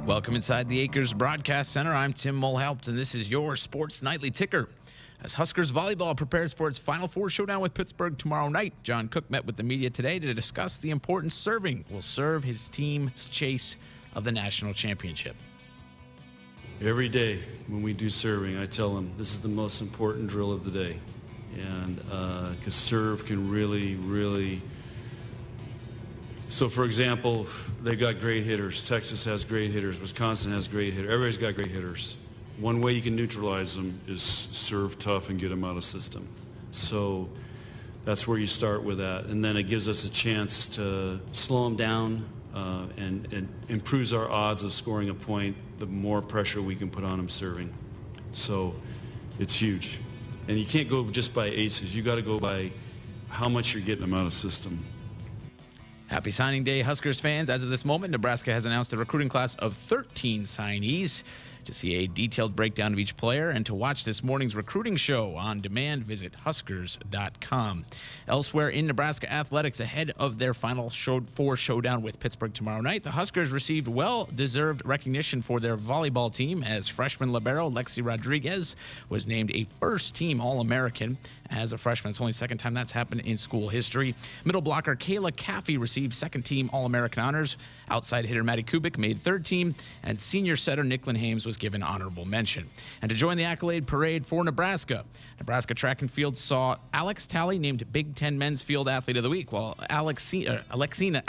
Welcome inside the Acres Broadcast Center. I'm Tim Mulhelpt, and this is your Sports Nightly Ticker. As Huskers Volleyball prepares for its Final Four showdown with Pittsburgh tomorrow night, John Cook met with the media today to discuss the importance serving will serve his team's chase of the national championship. Every day when we do serving, I tell them this is the most important drill of the day. And because serve can really... So, for example, they got great hitters. Texas has great hitters. Wisconsin has great hitters. Everybody's got great hitters. One way you can neutralize them is serve tough and get them out of system. So that's where you start with that. And then it gives us a chance to slow them down and improves our odds of scoring a point the more pressure we can put on them serving. So it's huge. And you can't go just by aces. You got to go by how much you're getting them out of system. Happy signing day, Huskers fans. As of this moment, Nebraska has announced a recruiting class of 13 signees. To see a detailed breakdown of each player and to watch this morning's recruiting show on demand, visit Huskers.com. Elsewhere in Nebraska athletics, ahead of their Final Four showdown with Pittsburgh tomorrow night, the Huskers received well-deserved recognition for their volleyball team as freshman libero Lexi Rodriguez was named a first-team All-American. As a freshman, it's only the second time that's happened in school history. Middle blocker Kayla Caffey received second-team All-American honors. Outside hitter Maddie Kubik made third team, and senior setter Nick Hames was given honorable mention. And to join the accolade parade for Nebraska track and field saw Alex Talley named Big Ten Men's Field Athlete of the Week, while Axelina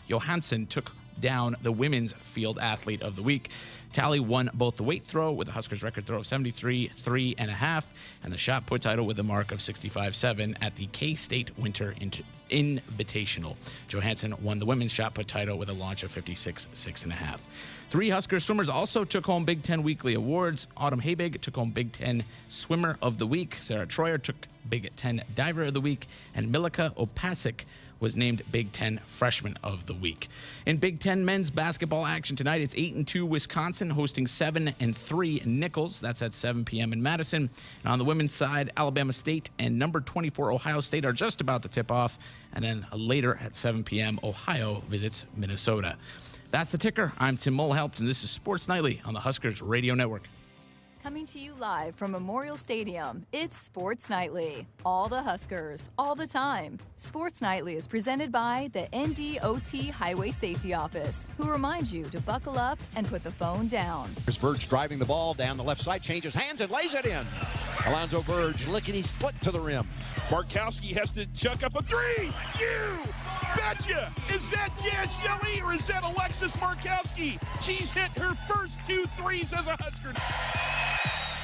Johansson took down the Women's Field Athlete of the Week. Talley won both the weight throw with the Huskers record throw of 73.3.5 and the shot put title with a mark of 65.7 at the K-State Winter Invitational. Johansson won the women's shot put title with a launch of 56.6.5. Three Husker swimmers also took home Big Ten Weekly Awards. Autumn Habig took home Big Ten Swimmer of the Week. Sarah Troyer took Big Ten Diver of the Week. And Milika Opasik was named Big Ten Freshman of the Week. In Big Ten men's basketball action tonight, it's 8-2 Wisconsin hosting 7-3 Nichols. That's at 7 p.m. in Madison. And on the women's side, Alabama State and number 24 Ohio State are just about to tip off. And then later at 7 p.m., Ohio visits Minnesota. That's the ticker. I'm Tim Mulhelpt, and this is Sports Nightly on the Huskers Radio Network. Coming to you live from Memorial Stadium, it's Sports Nightly. All the Huskers, all the time. Sports Nightly is presented by the NDOT Highway Safety Office, who reminds you to buckle up and put the phone down. Here's Burge driving the ball down the left side, changes hands and lays it in. Alonzo Burge licking his foot to the rim. Markowski has to chuck up a three. You betcha! Is that Jazz Shelley or is that Alexis Markowski? She's hit her first 2 threes as a Husker.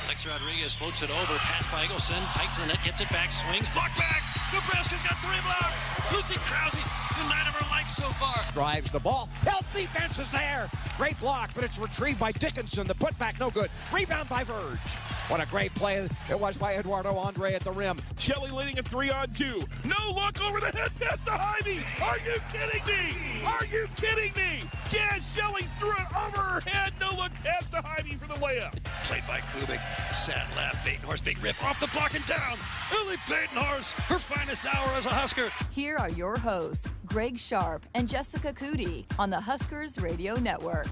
Lexi Rodriguez floats it over, pass by Eggleston, tight to the net, gets it back, swings, block back. Nebraska's got 3 blocks. Lucy Krause, the night of her life so far. Drives the ball. Help defense is there. Great block, but it's retrieved by Dickinson. The putback no good. Rebound by Verge. What a great play it was by Eduardo Andre at the rim. Shelley leading a 3-on-2. No look over the head pass to Heidi. Are you kidding me? Are you kidding me? Jazz Shelley threw it over her head. No look pass to Heidi for the layup. Played by Kubik, sat left, Batenhorst, big rip off the block and down. Lily Batenhorst, her finest hour as a Husker. Here are your hosts, Greg Sharpe and Jessica Coody on the Huskers Radio Network.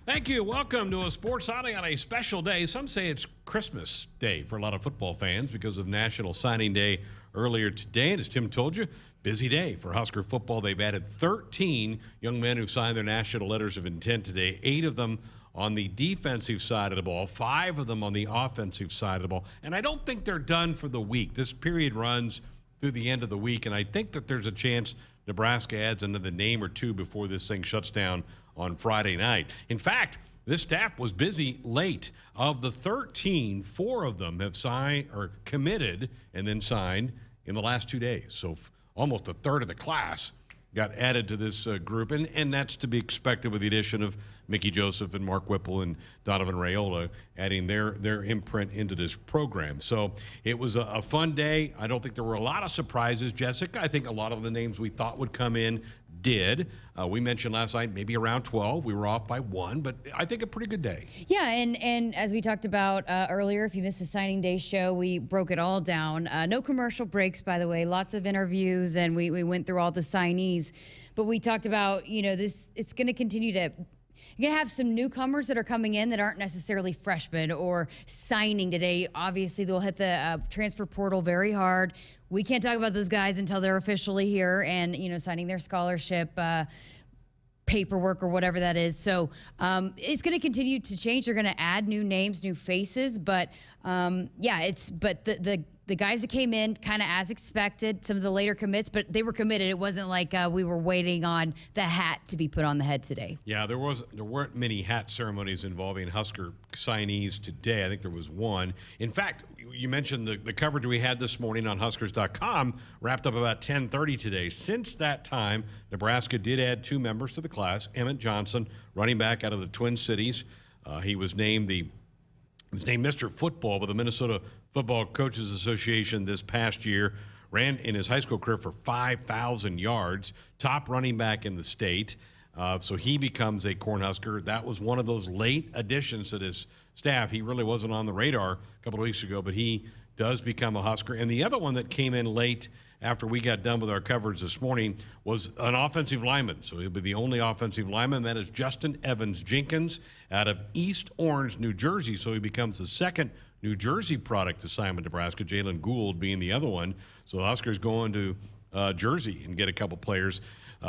Thank you. Welcome to a sports outing on a special day. Some say it's Christmas Day for a lot of football fans because of National Signing Day earlier today. And as Tim told you, busy day for Husker football. They've added 13 young men who signed their national letters of intent today, 8 of them on the defensive side of the ball, 5 of them on the offensive side of the ball. And I don't think they're done for the week. This period runs through the end of the week, and I think that there's a chance Nebraska adds another name or two before this thing shuts down on Friday night. In fact, this staff was busy late. Of the 13, 4 of them have signed or committed and then signed in the last 2 days. So almost a third of the class got added to this group, and that's to be expected with the addition of Mickey Joseph and Mark Whipple and Donovan Raiola adding their imprint into this program. So it was a fun day. I don't think there were a lot of surprises, Jessica. I think a lot of the names we thought would come in did. We mentioned last night maybe around 12. We were off by 1, but I think a pretty good day. Yeah, and as we talked about earlier, if you missed the signing day show, we broke it all down. No commercial breaks, by the way. Lots of interviews, and we went through all the signees. But we talked about, this. It's going to continue to. You're going to have some newcomers that are coming in that aren't necessarily freshmen or signing today. Obviously, they'll hit the transfer portal very hard. We can't talk about those guys until they're officially here and, signing their scholarship paperwork or whatever that is. So it's going to continue to change. They're going to add new names, new faces. But, the guys that came in kind of as expected, some of the later commits, but they were committed. It wasn't like we were waiting on the hat to be put on the head today. Yeah, there weren't many hat ceremonies involving Husker signees today. I think there was one. In fact, you mentioned the coverage we had this morning on Huskers.com wrapped up about 10:30 today. Since that time, Nebraska did add 2 members to the class. Emmett Johnson, running back out of the Twin Cities. He was named Mr. Football by the Minnesota Football Coaches Association this past year. Ran in his high school career for 5,000 yards. Top running back in the state. So he becomes a Cornhusker. That was one of those late additions to this staff. He really wasn't on the radar a couple of weeks ago, but he does become a Husker. And the other one that came in late after we got done with our coverage this morning was an offensive lineman. So he'll be the only offensive lineman. That is Justin Evans Jenkins out of East Orange, New Jersey. So he becomes the second New Jersey product to sign with Nebraska, Jalen Gould being the other one. So the Huskers going to Jersey and get a couple players.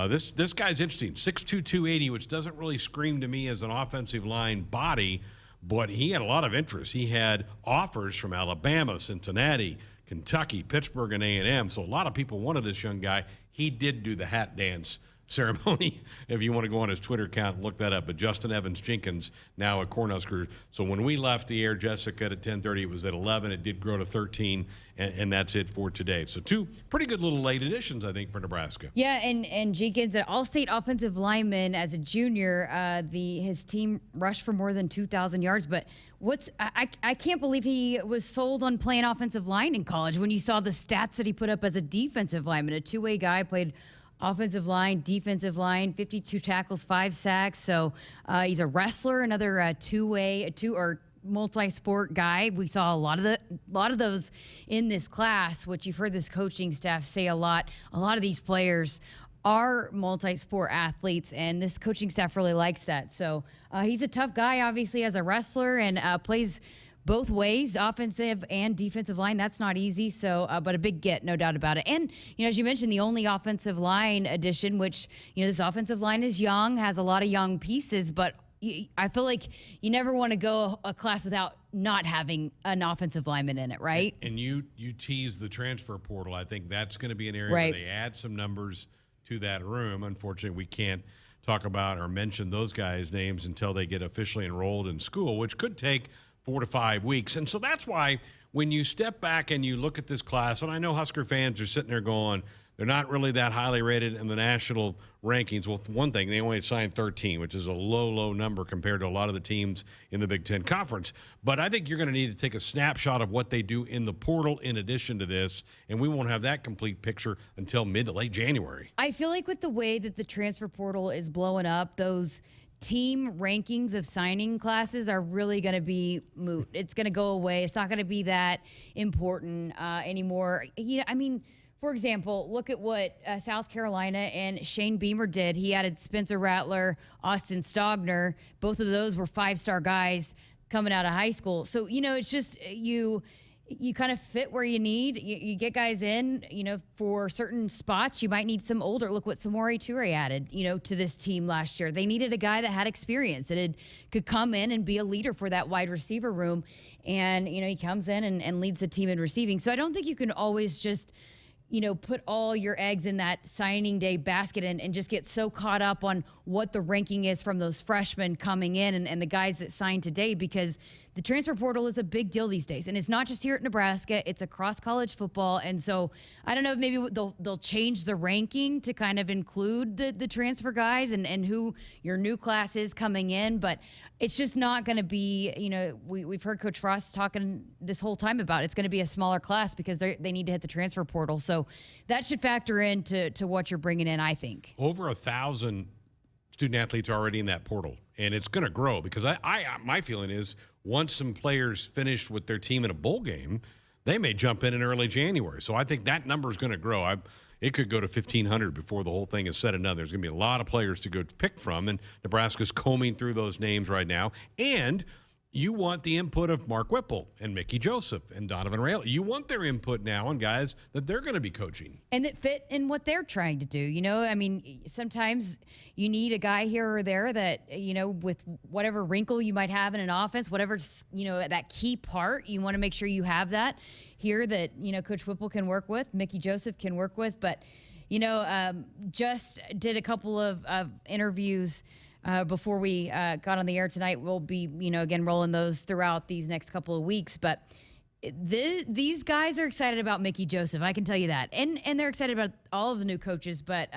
This guy's interesting, 6'2", 280, which doesn't really scream to me as an offensive line body, but he had a lot of interest. He had offers from Alabama, Cincinnati, Kentucky, Pittsburgh, and A&M. So a lot of people wanted this young guy. He did do the hat dance ceremony. If you want to go on his Twitter account and look that up. But Justin Evans Jenkins, now a Cornhusker. So when we left the air, Jessica, at 10:30, it was at 11. It did grow to 13, and that's it for today. So 2 pretty good little late additions, I think, for Nebraska. Yeah, and Jenkins, an all-state offensive lineman as a junior, his team rushed for more than 2,000 yards. But I can't believe he was sold on playing offensive line in college when you saw the stats that he put up as a defensive lineman, a two-way guy, played offensive line, defensive line, 52 tackles, 5 sacks. So he's a wrestler, another two-way or multi-sport guy. We saw a lot of those in this class, which you've heard this coaching staff say a lot. A lot of these players are multi-sport athletes, and this coaching staff really likes that. So he's a tough guy, obviously, as a wrestler, and plays both ways, offensive and defensive line. That's not easy. So, but a big get, no doubt about it. And, as you mentioned, the only offensive line addition, which, this offensive line is young, has a lot of young pieces, but I feel like you never want to go a class without not having an offensive lineman in it, right? And you tease the transfer portal. I think that's going to be an area right. where they add some numbers to that room. Unfortunately, we can't talk about or mention those guys' names until they get officially enrolled in school, which could take 4 to 5 weeks. And so that's why when you step back and you look at this class, and I know Husker fans are sitting there going, they're not really that highly rated in the national rankings. Well, one thing, they only signed 13, which is a low number compared to a lot of the teams in the Big Ten Conference. But I think you're going to need to take a snapshot of what they do in the portal in addition to this, and we won't have that complete picture until mid to late January. I feel like with the way that the transfer portal is blowing up, those team rankings of signing classes are really going to be moot. It's going to go away. It's not going to be that important anymore. For example, look at what South Carolina and Shane Beamer did. He added Spencer Rattler, Austin Stogner. Both of those were 5-star guys coming out of high school. So, it's just you kind of fit where you need. You get guys in, for certain spots. You might need some older. Look what Samori Toure added, to this team last year. They needed a guy that had experience, that could come in and be a leader for that wide receiver room. And, he comes in and leads the team in receiving. So I don't think you can always just put all your eggs in that signing day basket and just get so caught up on what the ranking is from those freshmen coming in and the guys that signed today, because the transfer portal is a big deal these days. And it's not just here at Nebraska, it's across college football. And so I don't know if maybe they'll change the ranking to kind of include the transfer guys and who your new class is coming in. But it's just not going to be, we've heard Coach Frost talking this whole time about it's going to be a smaller class because they need to hit the transfer portal. So that should factor into what you're bringing in, I think. Over 1,000 student athletes already in that portal, and it's going to grow because my feeling is once some players finish with their team in a bowl game, they may jump in early January. So I think that number is going to grow. It could go to 1,500 before the whole thing is said and done. There's going to be a lot of players to go pick from, and Nebraska's combing through those names right now. And you want the input of Mark Whipple and Mickey Joseph and Donovan Raiola. You want their input now on guys that they're going to be coaching. And that fit in what they're trying to do. Sometimes you need a guy here or there that, with whatever wrinkle you might have in an offense, whatever, that key part, you want to make sure you have that here that, Coach Whipple can work with, Mickey Joseph can work with. But, just did a couple of interviews before we got on the air tonight. We'll be, again, rolling those throughout these next couple of weeks. But these guys are excited about Mickey Joseph. I can tell you that. And they're excited about all of the new coaches. But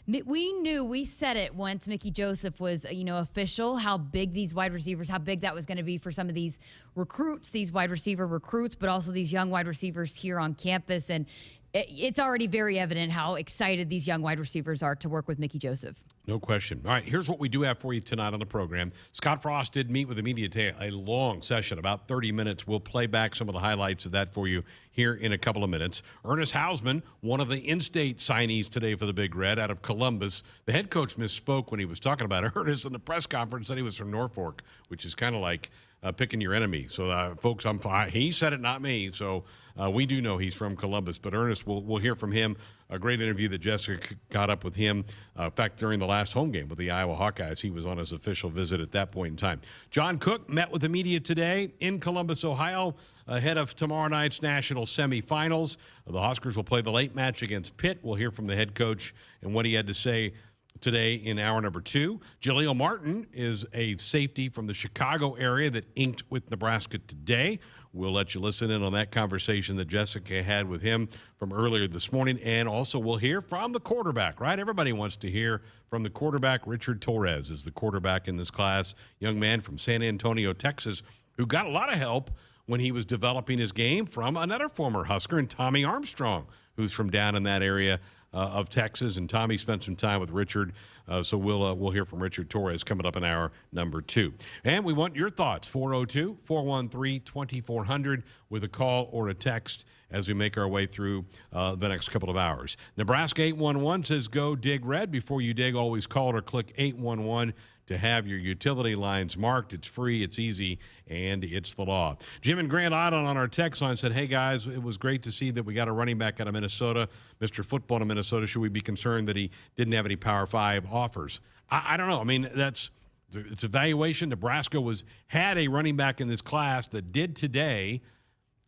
we said it once Mickey Joseph was, official, how big these wide receivers, how big that was going to be for some of these recruits, these wide receiver recruits, but also these young wide receivers here on campus. And it's already very evident how excited these young wide receivers are to work with Mickey Joseph. No question. All right, here's what we do have for you tonight on the program. Scott Frost did meet with the media today, a long session, about 30 minutes. We'll play back some of the highlights of that for you here in a couple of minutes. Ernest Hausmann, one of the in-state signees today for the Big Red out of Columbus. The head coach misspoke when he was talking about Ernest in the press conference, said he was from Norfolk, which is kind of like picking your enemy. So, folks, he said it, not me. So we do know he's from Columbus. But Ernest, we'll hear from him. A great interview that Jessica got up with him. In fact, during the last home game with the Iowa Hawkeyes, he was on his official visit at that point in time. John Cook met with the media today in Columbus, Ohio, ahead of tomorrow night's national semifinals. The Huskers will play the late match against Pitt. We'll hear from the head coach and what he had to say today in hour number 2. Jahlil Martin is a safety from the Chicago area that inked with Nebraska today. We'll let you listen in on that conversation that Jessica had with him from earlier this morning. And also we'll hear from the quarterback, right? Everybody wants to hear from the quarterback. Richard Torres is the quarterback in this class, young man from San Antonio, Texas, who got a lot of help when he was developing his game from another former Husker, and Tommy Armstrong, who's from down in that area of Texas. And Tommy spent some time with Richard, so we'll hear from Richard Torres coming up in hour number 2. And we want your thoughts, 402-413-2400, with a call or a text as we make our way through the next couple of hours. Nebraska 811 says go dig red. Before you dig, always call or click 811 to have your utility lines marked. It's free, it's easy, and it's the law. Jim and Grant Otton on our text line said, hey, guys, it was great to see that we got a running back out of Minnesota, Mr. Football in Minnesota. Should we be concerned that he didn't have any Power 5 offers? I don't know. I mean, it's evaluation. Nebraska had a running back in this class that did today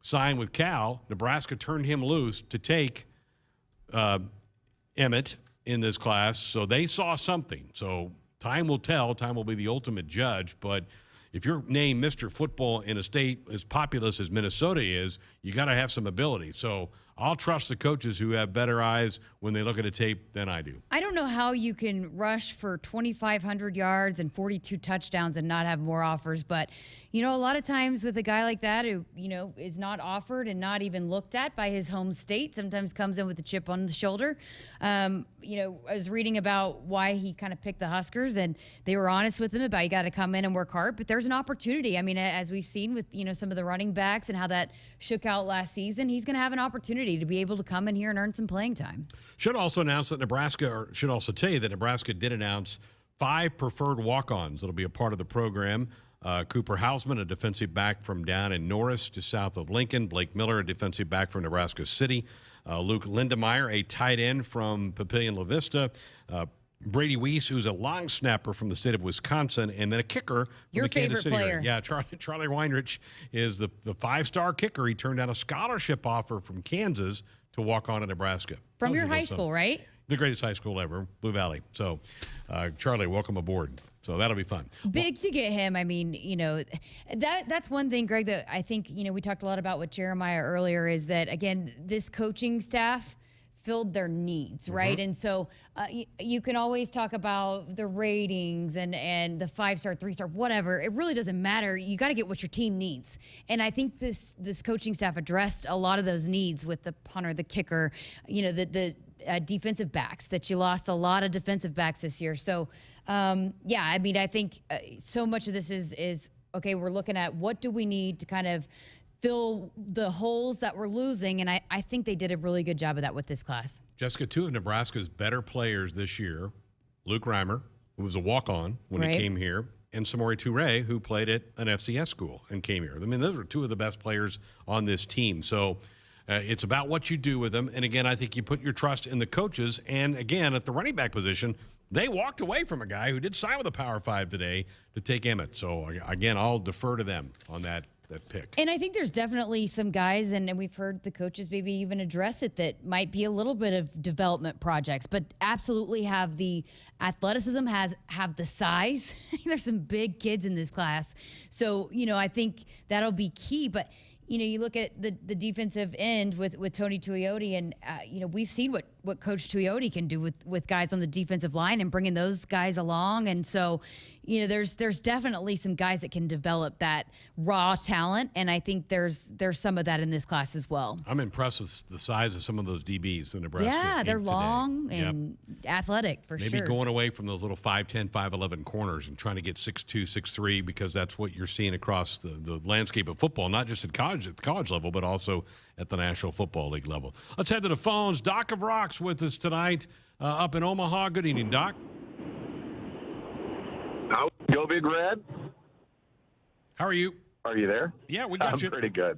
sign with Cal. Nebraska turned him loose to take Emmett in this class, so they saw something. So time will tell. Time will be the ultimate judge. But if you're named Mr. Football in a state as populous as Minnesota is, you got to have some ability. So I'll trust the coaches who have better eyes when they look at a tape than I do. I don't know how you can rush for 2,500 yards and 42 touchdowns and not have more offers. But, a lot of times with a guy like that who, is not offered and not even looked at by his home state, sometimes comes in with a chip on the shoulder. I was reading about why he kind of picked the Huskers, and they were honest with him about you got to come in and work hard. But there's an opportunity. I mean, as we've seen with, some of the running backs and how that shook out last season, he's going to have an opportunity to be able to come in here and earn some playing time. Should also tell you that Nebraska did announce 5 preferred walk-ons that'll be a part of the program. Cooper Hausmann, a defensive back from down in Norris, just south of Lincoln. Blake Miller, a defensive back from Nebraska City. Luke Lindemeyer, a tight end from Papillion La Vista. Brady Weiss, who's a long snapper from the state of Wisconsin, and then a kicker from Your the Kansas favorite City player. area. Yeah, Charlie Weinrich is the 5-star kicker. He turned down a scholarship offer from Kansas to walk on to Nebraska. From your high school, right? the greatest high school ever, Blue Valley. So, Charlie, welcome aboard. So that'll be fun. Big to get him. I mean, that's one thing, Greg, that I think, we talked a lot about with Jeremiah earlier is that, again, this coaching staff filled their needs, right? And so you can always talk about the ratings and the 5-star, 3-star, whatever. It really doesn't matter. You got to get what your team needs. And I think this coaching staff addressed a lot of those needs with the punter, the kicker, the defensive backs, that you lost a lot of defensive backs this year. So, I mean, I think so much of this is, okay, we're looking at what do we need to kind of fill the holes that we're losing, and I think they did a really good job of that with this class. Jessica, 2 of Nebraska's better players this year, Luke Reimer, who was a walk-on when he came here, and Samori Toure, who played at an FCS school and came here. I mean, those are 2 of the best players on this team. So it's about what you do with them. And, again, I think you put your trust in the coaches. And, again, at the running back position, they walked away from a guy who did sign with a Power 5 today to take Emmett. So, again, I'll defer to them on that pick. And I think there's definitely some guys, and we've heard the coaches maybe even address it, that might be a little bit of development projects, but absolutely have the athleticism, have the size. There's some big kids in this class. So, I think that'll be key. But, you look at the defensive end with Tony Tuioti, and, we've seen what Coach Tuioti can do with guys on the defensive line and bringing those guys along. And so, there's definitely some guys that can develop that raw talent, and I think there's some of that in this class as well. I'm impressed with the size of some of those DBs in Nebraska. Yeah, they're today. Long and athletic for sure. Maybe going away from those little 5'10", 5'11" corners and trying to get 6'2", 6'3", because that's what you're seeing across the landscape of football, not just at the college level, but also at the National Football League level. Let's head to the phones. Doc of Rocks with us tonight up in Omaha. Good evening, Doc. Go Big Red. How are you? Are you there? Yeah, we got you. I'm pretty good.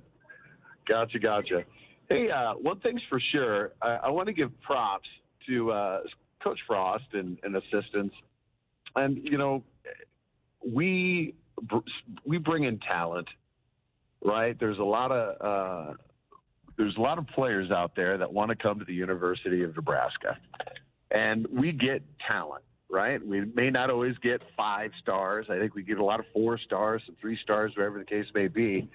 Gotcha. Hey, one thing's for sure. I want to give props to Coach Frost and assistants. And, we bring in talent, right? There's a lot of players out there that want to come to the University of Nebraska, and we get talent. Right? We may not always get 5 stars. I think we get a lot of 4 stars, some 3 stars, whatever the case may be.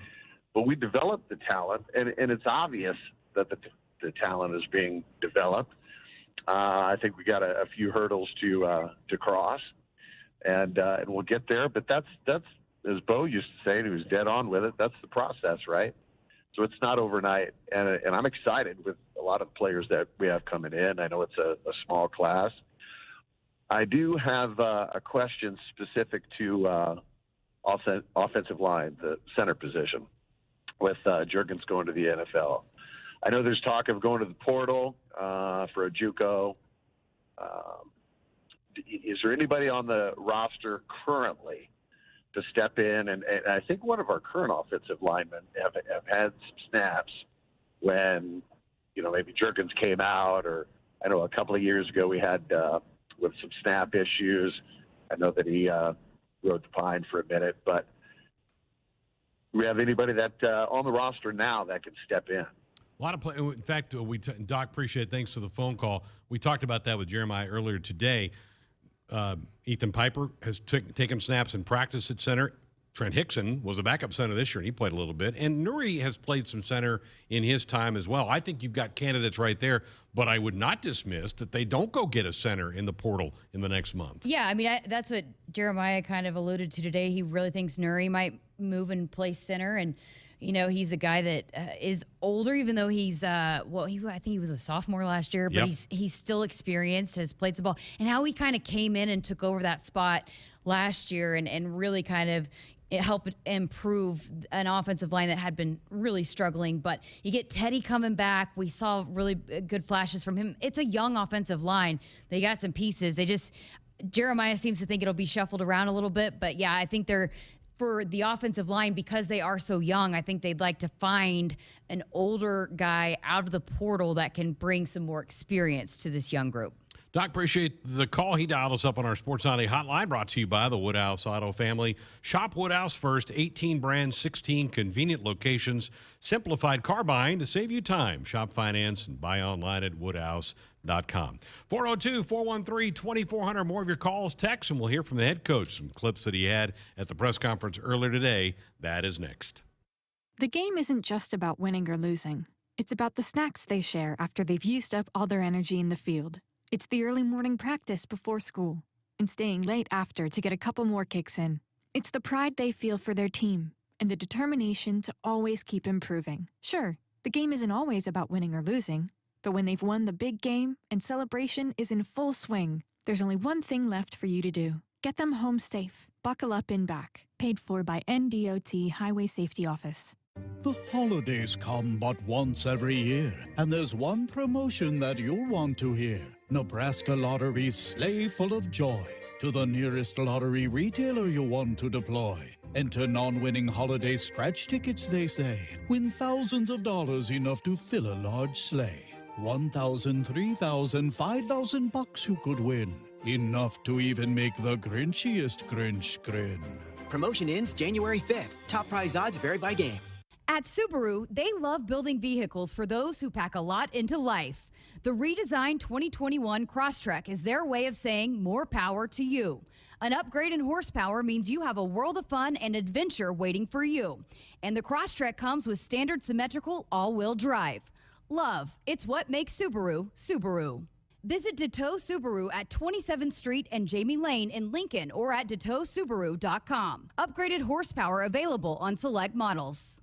But we develop the talent, and it's obvious that the talent is being developed. I think we got a few hurdles to cross, and we'll get there. But that's as Bo used to say, and he was dead on with it. That's the process, right? So it's not overnight, and I'm excited with a lot of players that we have coming in. I know it's a small class. I do have a question specific to offensive line, the center position, with Juergens going to the NFL. I know there's talk of going to the portal for a JUCO. Is there anybody on the roster currently to step in? And I think one of our current offensive linemen have had some snaps when, maybe Juergens came out, or I know a couple of years ago we had with some snap issues. I know that he rode the pine for a minute, but do we have anybody that on the roster now that can step in? A lot of play. In fact, Doc, appreciate it. Thanks for the phone call. We talked about that with Jeremiah earlier today. Ethan Piper has taken snaps in practice at center. Trent Hickson was a backup center this year, and he played a little bit. And Nuri has played some center in his time as well. I think you've got candidates right there, but I would not dismiss that they don't go get a center in the portal in the next month. Yeah, I mean, that's what Jeremiah kind of alluded to today. He really thinks Nuri might move and play center, and he's a guy that is older, even though he's I think he was a sophomore last year, but he's still experienced, has played some ball, and how he kind of came in and took over that spot last year and really kind of helped improve an offensive line that had been really struggling. But you get Teddy coming back. We saw really good flashes from him. It's a young offensive line. They got some pieces. Jeremiah seems to think it'll be shuffled around a little bit, but yeah, I think for the offensive line, because they are so young, I think they'd like to find an older guy out of the portal that can bring some more experience to this young group. Doc, appreciate the call. He dialed us up on our Sports Auto hotline, brought to you by the Woodhouse Auto family. Shop Woodhouse first, 18 brands, 16 convenient locations, simplified car buying to save you time. Shop finance and buy online at woodhouse.com. 402-413-2400. More of your calls, texts, and we'll hear from the head coach. Some clips that he had at the press conference earlier today. That is next. The game isn't just about winning or losing. It's about the snacks they share after they've used up all their energy in the field. It's the early morning practice before school and staying late after to get a couple more kicks in. It's the pride they feel for their team and the determination to always keep improving. Sure, the game isn't always about winning or losing, but when they've won the big game and celebration is in full swing, there's only one thing left for you to do. Get them home safe. Buckle up in back. Paid for by NDOT Highway Safety Office. The holidays come but once every year, and there's one promotion that you'll want to hear. Nebraska Lottery's Sleigh Full of Joy. To the nearest lottery retailer you want to deploy. Enter non-winning holiday scratch tickets, they say. Win thousands of dollars, enough to fill a large sleigh. 1,000, 3,000, 5,000 bucks you could win. Enough to even make the grinchiest Grinch grin. Promotion ends January 5th. Top prize odds vary by game. At Subaru, they love building vehicles for those who pack a lot into life. The redesigned 2021 Crosstrek is their way of saying more power to you. An upgrade in horsepower means you have a world of fun and adventure waiting for you. And the Crosstrek comes with standard symmetrical all-wheel drive. Love, it's what makes Subaru, Subaru. Visit DeToe Subaru at 27th Street and Jamie Lane in Lincoln or at DeToeSubaru.com. Upgraded horsepower available on select models.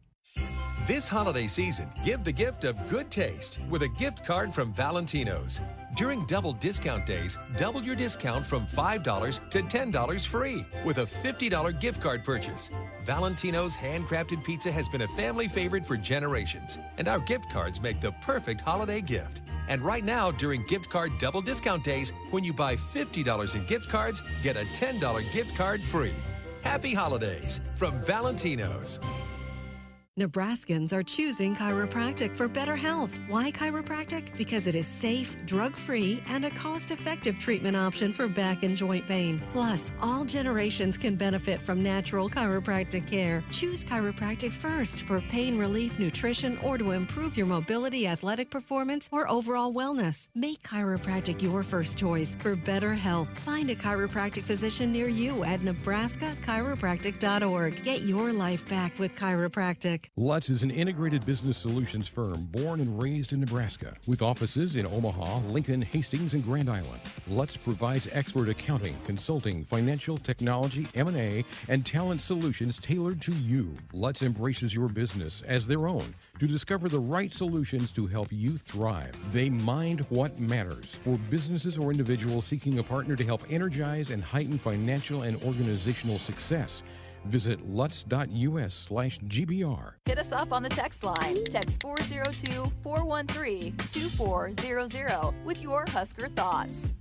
This holiday season, give the gift of good taste with a gift card from Valentino's. During double discount days, double your discount from $5 to $10 free with a $50 gift card purchase. Valentino's handcrafted pizza has been a family favorite for generations, and our gift cards make the perfect holiday gift. And right now, during gift card double discount days, when you buy $50 in gift cards, get a $10 gift card free. Happy holidays from Valentino's. Nebraskans are choosing chiropractic for better health. Why chiropractic? Because it is safe, drug-free, and a cost-effective treatment option for back and joint pain. Plus, all generations can benefit from natural chiropractic care. Choose chiropractic first for pain relief, nutrition, or to improve your mobility, athletic performance, or overall wellness. Make chiropractic your first choice for better health. Find a chiropractic physician near you at nebraska-chiropractic.org. Get your life back with chiropractic. Lutz is an integrated business solutions firm born and raised in Nebraska with offices in Omaha, Lincoln, Hastings, and Grand Island. Lutz provides expert accounting, consulting, financial, technology, M&A, and talent solutions tailored to you. Lutz embraces your business as their own to discover the right solutions to help you thrive. They mind what matters for businesses or individuals seeking a partner to help energize and heighten financial and organizational success. Visit lutz.us/GBR. Hit us up on the text line. Text 402-413-2400 with your Husker thoughts.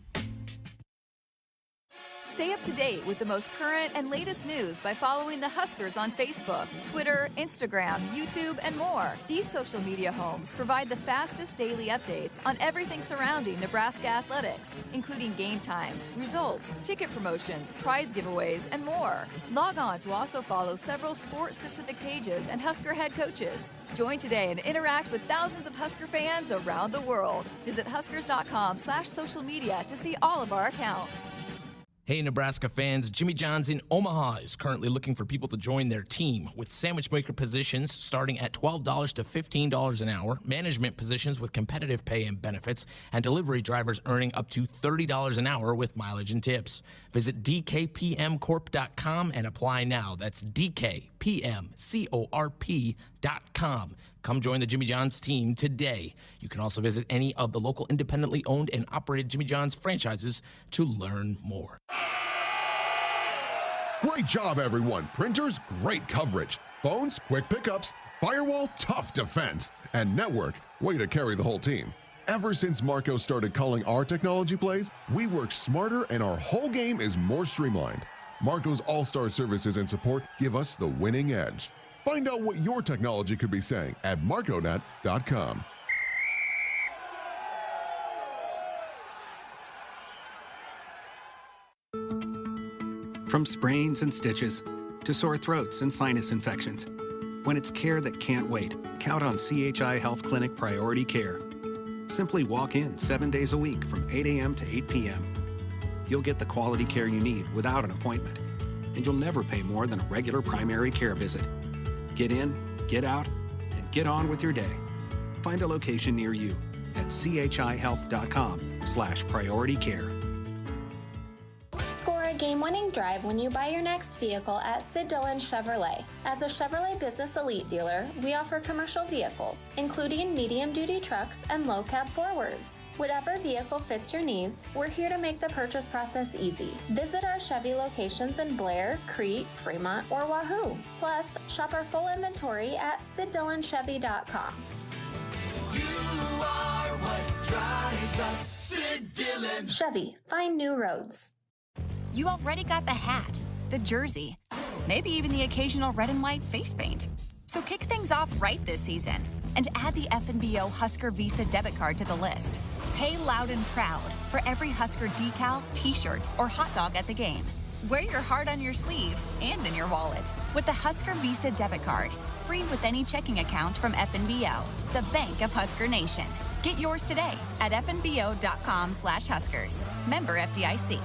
Stay up to date with the most current and latest news by following the Huskers on Facebook, Twitter, Instagram, YouTube, and more. These social media homes provide the fastest daily updates on everything surrounding Nebraska athletics, including game times, results, ticket promotions, prize giveaways, and more. Log on to also follow several sport-specific pages and Husker head coaches. Join today and interact with thousands of Husker fans around the world. Visit huskers.com/social media to see all of our accounts. Hey, Nebraska fans, Jimmy John's in Omaha is currently looking for people to join their team with sandwich maker positions starting at $12 to $15 an hour, management positions with competitive pay and benefits, and delivery drivers earning up to $30 an hour with mileage and tips. Visit dkpmcorp.com and apply now. That's dkpmcorp.com. Come join the Jimmy John's team today. You can also visit any of the local independently owned and operated Jimmy John's franchises to learn more. Great job, everyone. Printers, great coverage. Phones, quick pickups. Firewall, tough defense. And network, way to carry the whole team. Ever since Marco started calling our technology plays, we work smarter and our whole game is more streamlined. Marco's all-star services and support give us the winning edge. Find out what your technology could be saying at marconet.com. From sprains and stitches to sore throats and sinus infections. When it's care that can't wait, count on CHI Health Clinic Priority Care. Simply walk in 7 days a week from 8 a.m. to 8 p.m. You'll get the quality care you need without an appointment, and you'll never pay more than a regular primary care visit. Get in, get out, and get on with your day. Find a location near you at chihealth.com/priority care. Score a game-winning drive when you buy your next vehicle at Sid Dillon Chevrolet. As a Chevrolet Business Elite dealer, we offer commercial vehicles, including medium-duty trucks and low-cab forwards. Whatever vehicle fits your needs, we're here to make the purchase process easy. Visit our Chevy locations in Blair, Crete, Fremont, or Wahoo. Plus, shop our full inventory at SidDillonChevy.com. You are what drives us, Sid Dillon. Chevy, find new roads. You already got the hat, the jersey, maybe even the occasional red and white face paint. So kick things off right this season and add the FNBO Husker Visa debit card to the list. Pay loud and proud for every Husker decal, t-shirt, or hot dog at the game. Wear your heart on your sleeve and in your wallet with the Husker Visa debit card, free with any checking account from FNBO, the bank of Husker Nation. Get yours today at fnbo.com/Huskers. Member FDIC.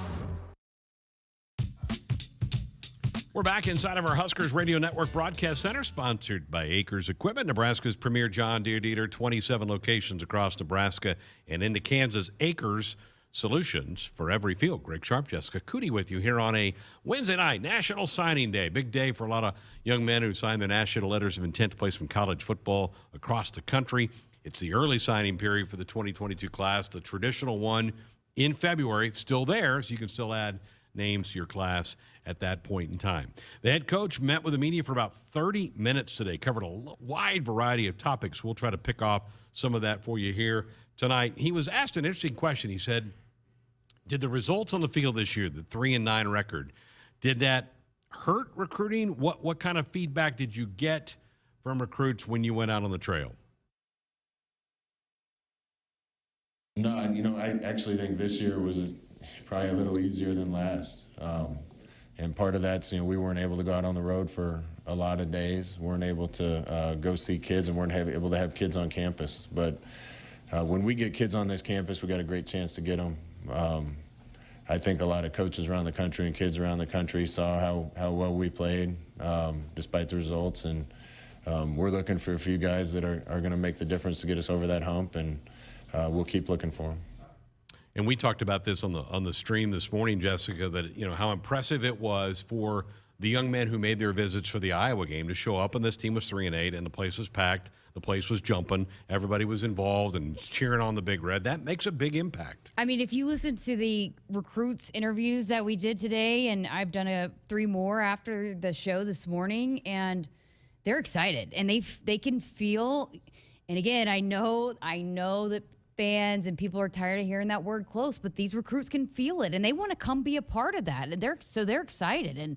We're back inside of our Huskers Radio Network Broadcast Center, sponsored by Acres Equipment, Nebraska's premier John Deere dealer, 27 locations across Nebraska and into Kansas. Acres Solutions for every field. Greg Sharpe, Jessica Coody with you here on a Wednesday night, National Signing Day. Big day for a lot of young men who signed their national letters of intent to play some college football across the country. It's the early signing period for the 2022 class, the traditional one in February, still there, so you can still add names to your class at that point in time. The head coach met with the media for about 30 minutes today, covered a wide variety of topics. We'll try to pick off some of that for you here tonight. He was asked an interesting question. He said, did the results on the field this year, the 3-9 record, did that hurt recruiting? What kind of feedback did you get from recruits when you went out on the trail? No, I actually think this year was probably a little easier than last. And part of that's, we weren't able to go out on the road for a lot of days, weren't able to go see kids, and weren't able to have kids on campus. But when we get kids on this campus, we got a great chance to get them. I think a lot of coaches around the country and kids around the country saw how well we played despite the results. And we're looking for a few guys that are going to make the difference to get us over that hump, and we'll keep looking for them. And we talked about this on the stream this morning, Jessica, that how impressive it was for the young men who made their visits for the Iowa game to show up, and this team was 3-8, and the place was packed, the place was jumping, everybody was involved and cheering on the Big Red. That makes a big impact. I mean, if you listen to the recruits interviews that we did today, and I've done 3 more after the show this morning, and they're excited, and they can feel. And again, I know that fans and people are tired of hearing that word close, but these recruits can feel it, and they want to come be a part of that, and they're excited. And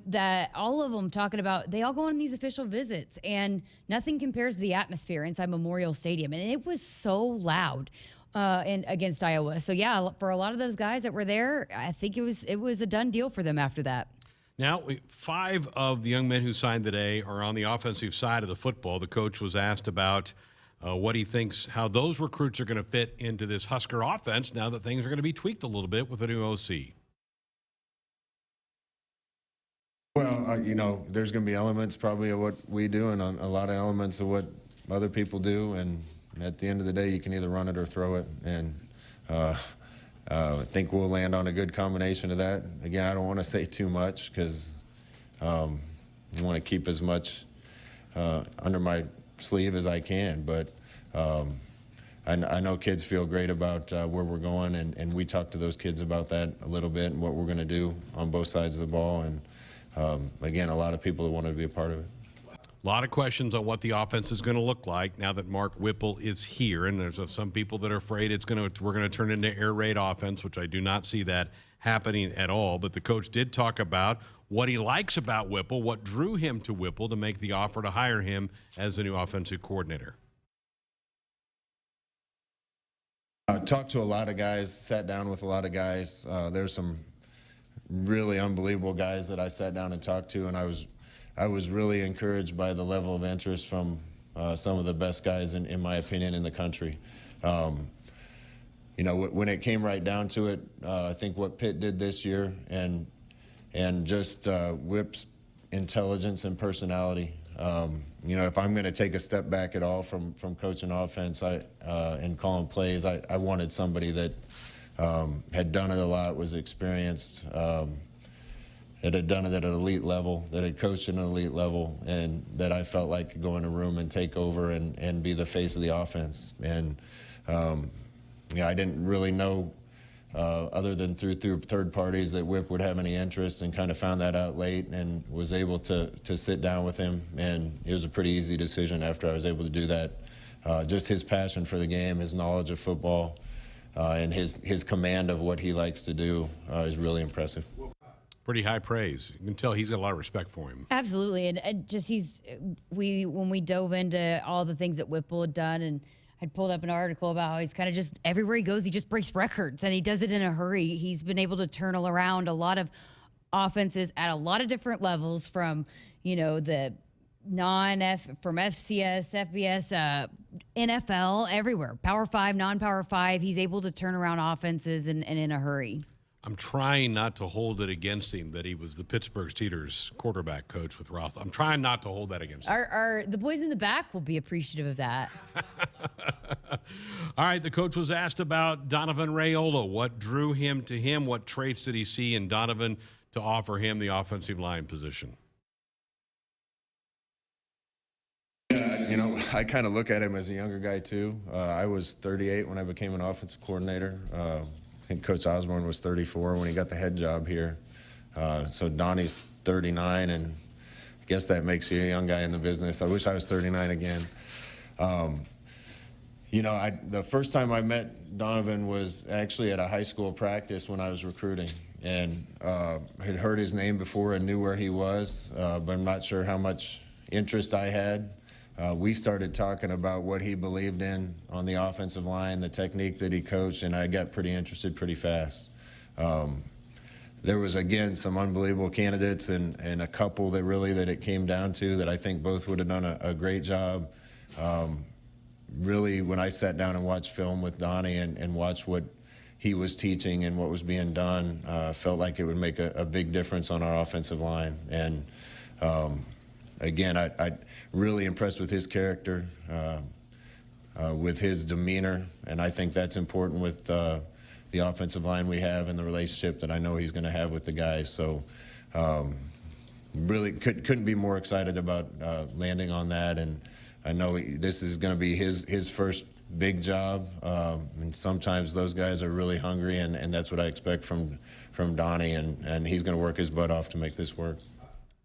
that all of them talking about, they all go on these official visits, and nothing compares to the atmosphere inside Memorial Stadium, and it was so loud and against Iowa. So yeah, for a lot of those guys that were there, I think it was a done deal for them after that. Now, 5 of the young men who signed today are on the offensive side of the football. The coach was asked about what he thinks, how those recruits are going to fit into this Husker offense now that things are going to be tweaked a little bit with a new OC. Well, there's going to be elements probably of what we do and a lot of elements of what other people do. And at the end of the day, you can either run it or throw it. And I think we'll land on a good combination of that. Again, I don't want to say too much because I want to keep as much under my sleeve as I can. But I know kids feel great about where we're going. And we talk to those kids about that a little bit and what we're going to do on both sides of the ball. And again, a lot of people that want to be a part of it. A lot of questions on what the offense is going to look like now that Mark Whipple is here, and there's some people that are afraid we're going to turn into air raid offense, which I do not see that happening at all. But the coach did talk about what he likes about Whipple, what drew him to Whipple to make the offer to hire him as the new offensive coordinator. Talked to a lot of guys, sat down with a lot of guys. There's some really unbelievable guys that I sat down and talked to, and I was really encouraged by the level of interest from some of the best guys, in my opinion, in the country. You know, when it came right down to it, I think what Pitt did this year and just Whip's intelligence and personality. You know, if I'm going to take a step back at all from coaching offense and calling plays, I wanted somebody that had done it a lot, was experienced, that had done it at an elite level, that had coached at an elite level, and that I felt like could go in a room and take over and be the face of the offense. And yeah, I didn't really know, other than through third parties, that Whip would have any interest, and kind of found that out late and was able to sit down with him. And it was a pretty easy decision after I was able to do that. Just his passion for the game, his knowledge of football, and his command of what he likes to do is really impressive. Pretty high praise. You can tell he's got a lot of respect for him. Absolutely, and just when we dove into all the things that Whipple had done, and I'd pulled up an article about how he's kind of just everywhere he goes, he just breaks records, and he does it in a hurry. He's been able to turn around a lot of offenses at a lot of different levels, from the from FCS, FBS, NFL, everywhere, Power 5, non-Power 5. He's able to turn around offenses and in a hurry. I'm trying not to hold it against him that he was the Pittsburgh Steelers quarterback coach with Roth. I'm trying not to hold that against him. The boys in the back will be appreciative of that. All right, the coach was asked about Donovan Raiola. What drew him to him? What traits did he see in Donovan to offer him the offensive line position? I kind of look at him as a younger guy, too. I was 38 when I became an offensive coordinator. I think Coach Osborne was 34 when he got the head job here. So Donnie's 39, and I guess that makes you a young guy in the business. I wish I was 39 again. The first time I met Donovan was actually at a high school practice when I was recruiting, and had heard his name before and knew where he was, but I'm not sure how much interest I had. We started talking about what he believed in on the offensive line, the technique that he coached, and I got pretty interested pretty fast. There was, again, some unbelievable candidates and a couple that it came down to that I think both would have done a great job. Really, when I sat down and watched film with Donnie and watched what he was teaching and what was being done, felt like it would make a big difference on our offensive line. And again, I really impressed with his character, with his demeanor, and I think that's important with the offensive line we have and the relationship that I know he's going to have with the guys. So really couldn't be more excited about landing on that, and I know this is going to be his first big job, and sometimes those guys are really hungry, and that's what I expect from Donnie, and he's going to work his butt off to make this work.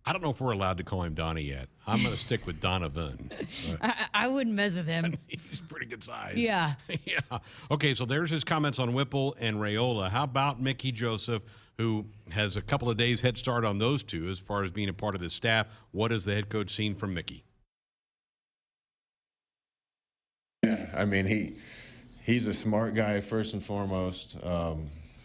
I don't know if we're allowed to call him Donnie yet. I'm going to stick with Donovan. I wouldn't mess with him. He's pretty good size. Yeah. Yeah. Okay, so there's his comments on Whipple and Raiola. How about Mickey Joseph, who has a couple of days head start on those two as far as being a part of the staff? What has the head coach seen from Mickey? Yeah, I mean, he's a smart guy first and foremost.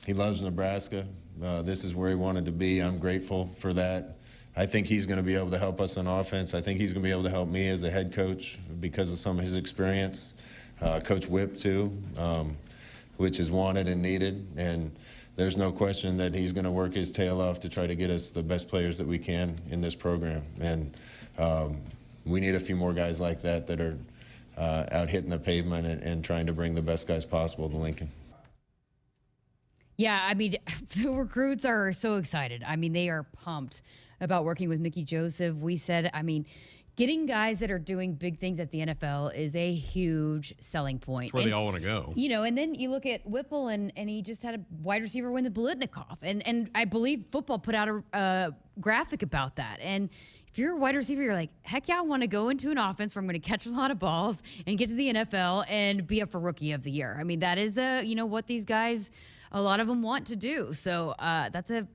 He loves Nebraska. This is where he wanted to be. I'm grateful for that. I think he's going to be able to help us on offense. I think he's going to be able to help me as a head coach because of some of his experience. Coach Whip, too, which is wanted and needed. And there's no question that he's going to work his tail off to try to get us the best players that we can in this program. And we need a few more guys like that are out hitting the pavement and trying to bring the best guys possible to Lincoln. Yeah, I mean, the recruits are so excited. I mean, they are pumped about working with Mickey Joseph. We said, I mean, getting guys that are doing big things at the NFL is a huge selling point. That's where they all want to go. And then you look at Whipple, and he just had a wide receiver win the Bolitnikoff. And I believe football put out a graphic about that. And if you're a wide receiver, you're like, heck yeah, I want to go into an offense where I'm going to catch a lot of balls and get to the NFL and be up for Rookie of the Year. I mean, that is what these guys, a lot of them want to do. So that's a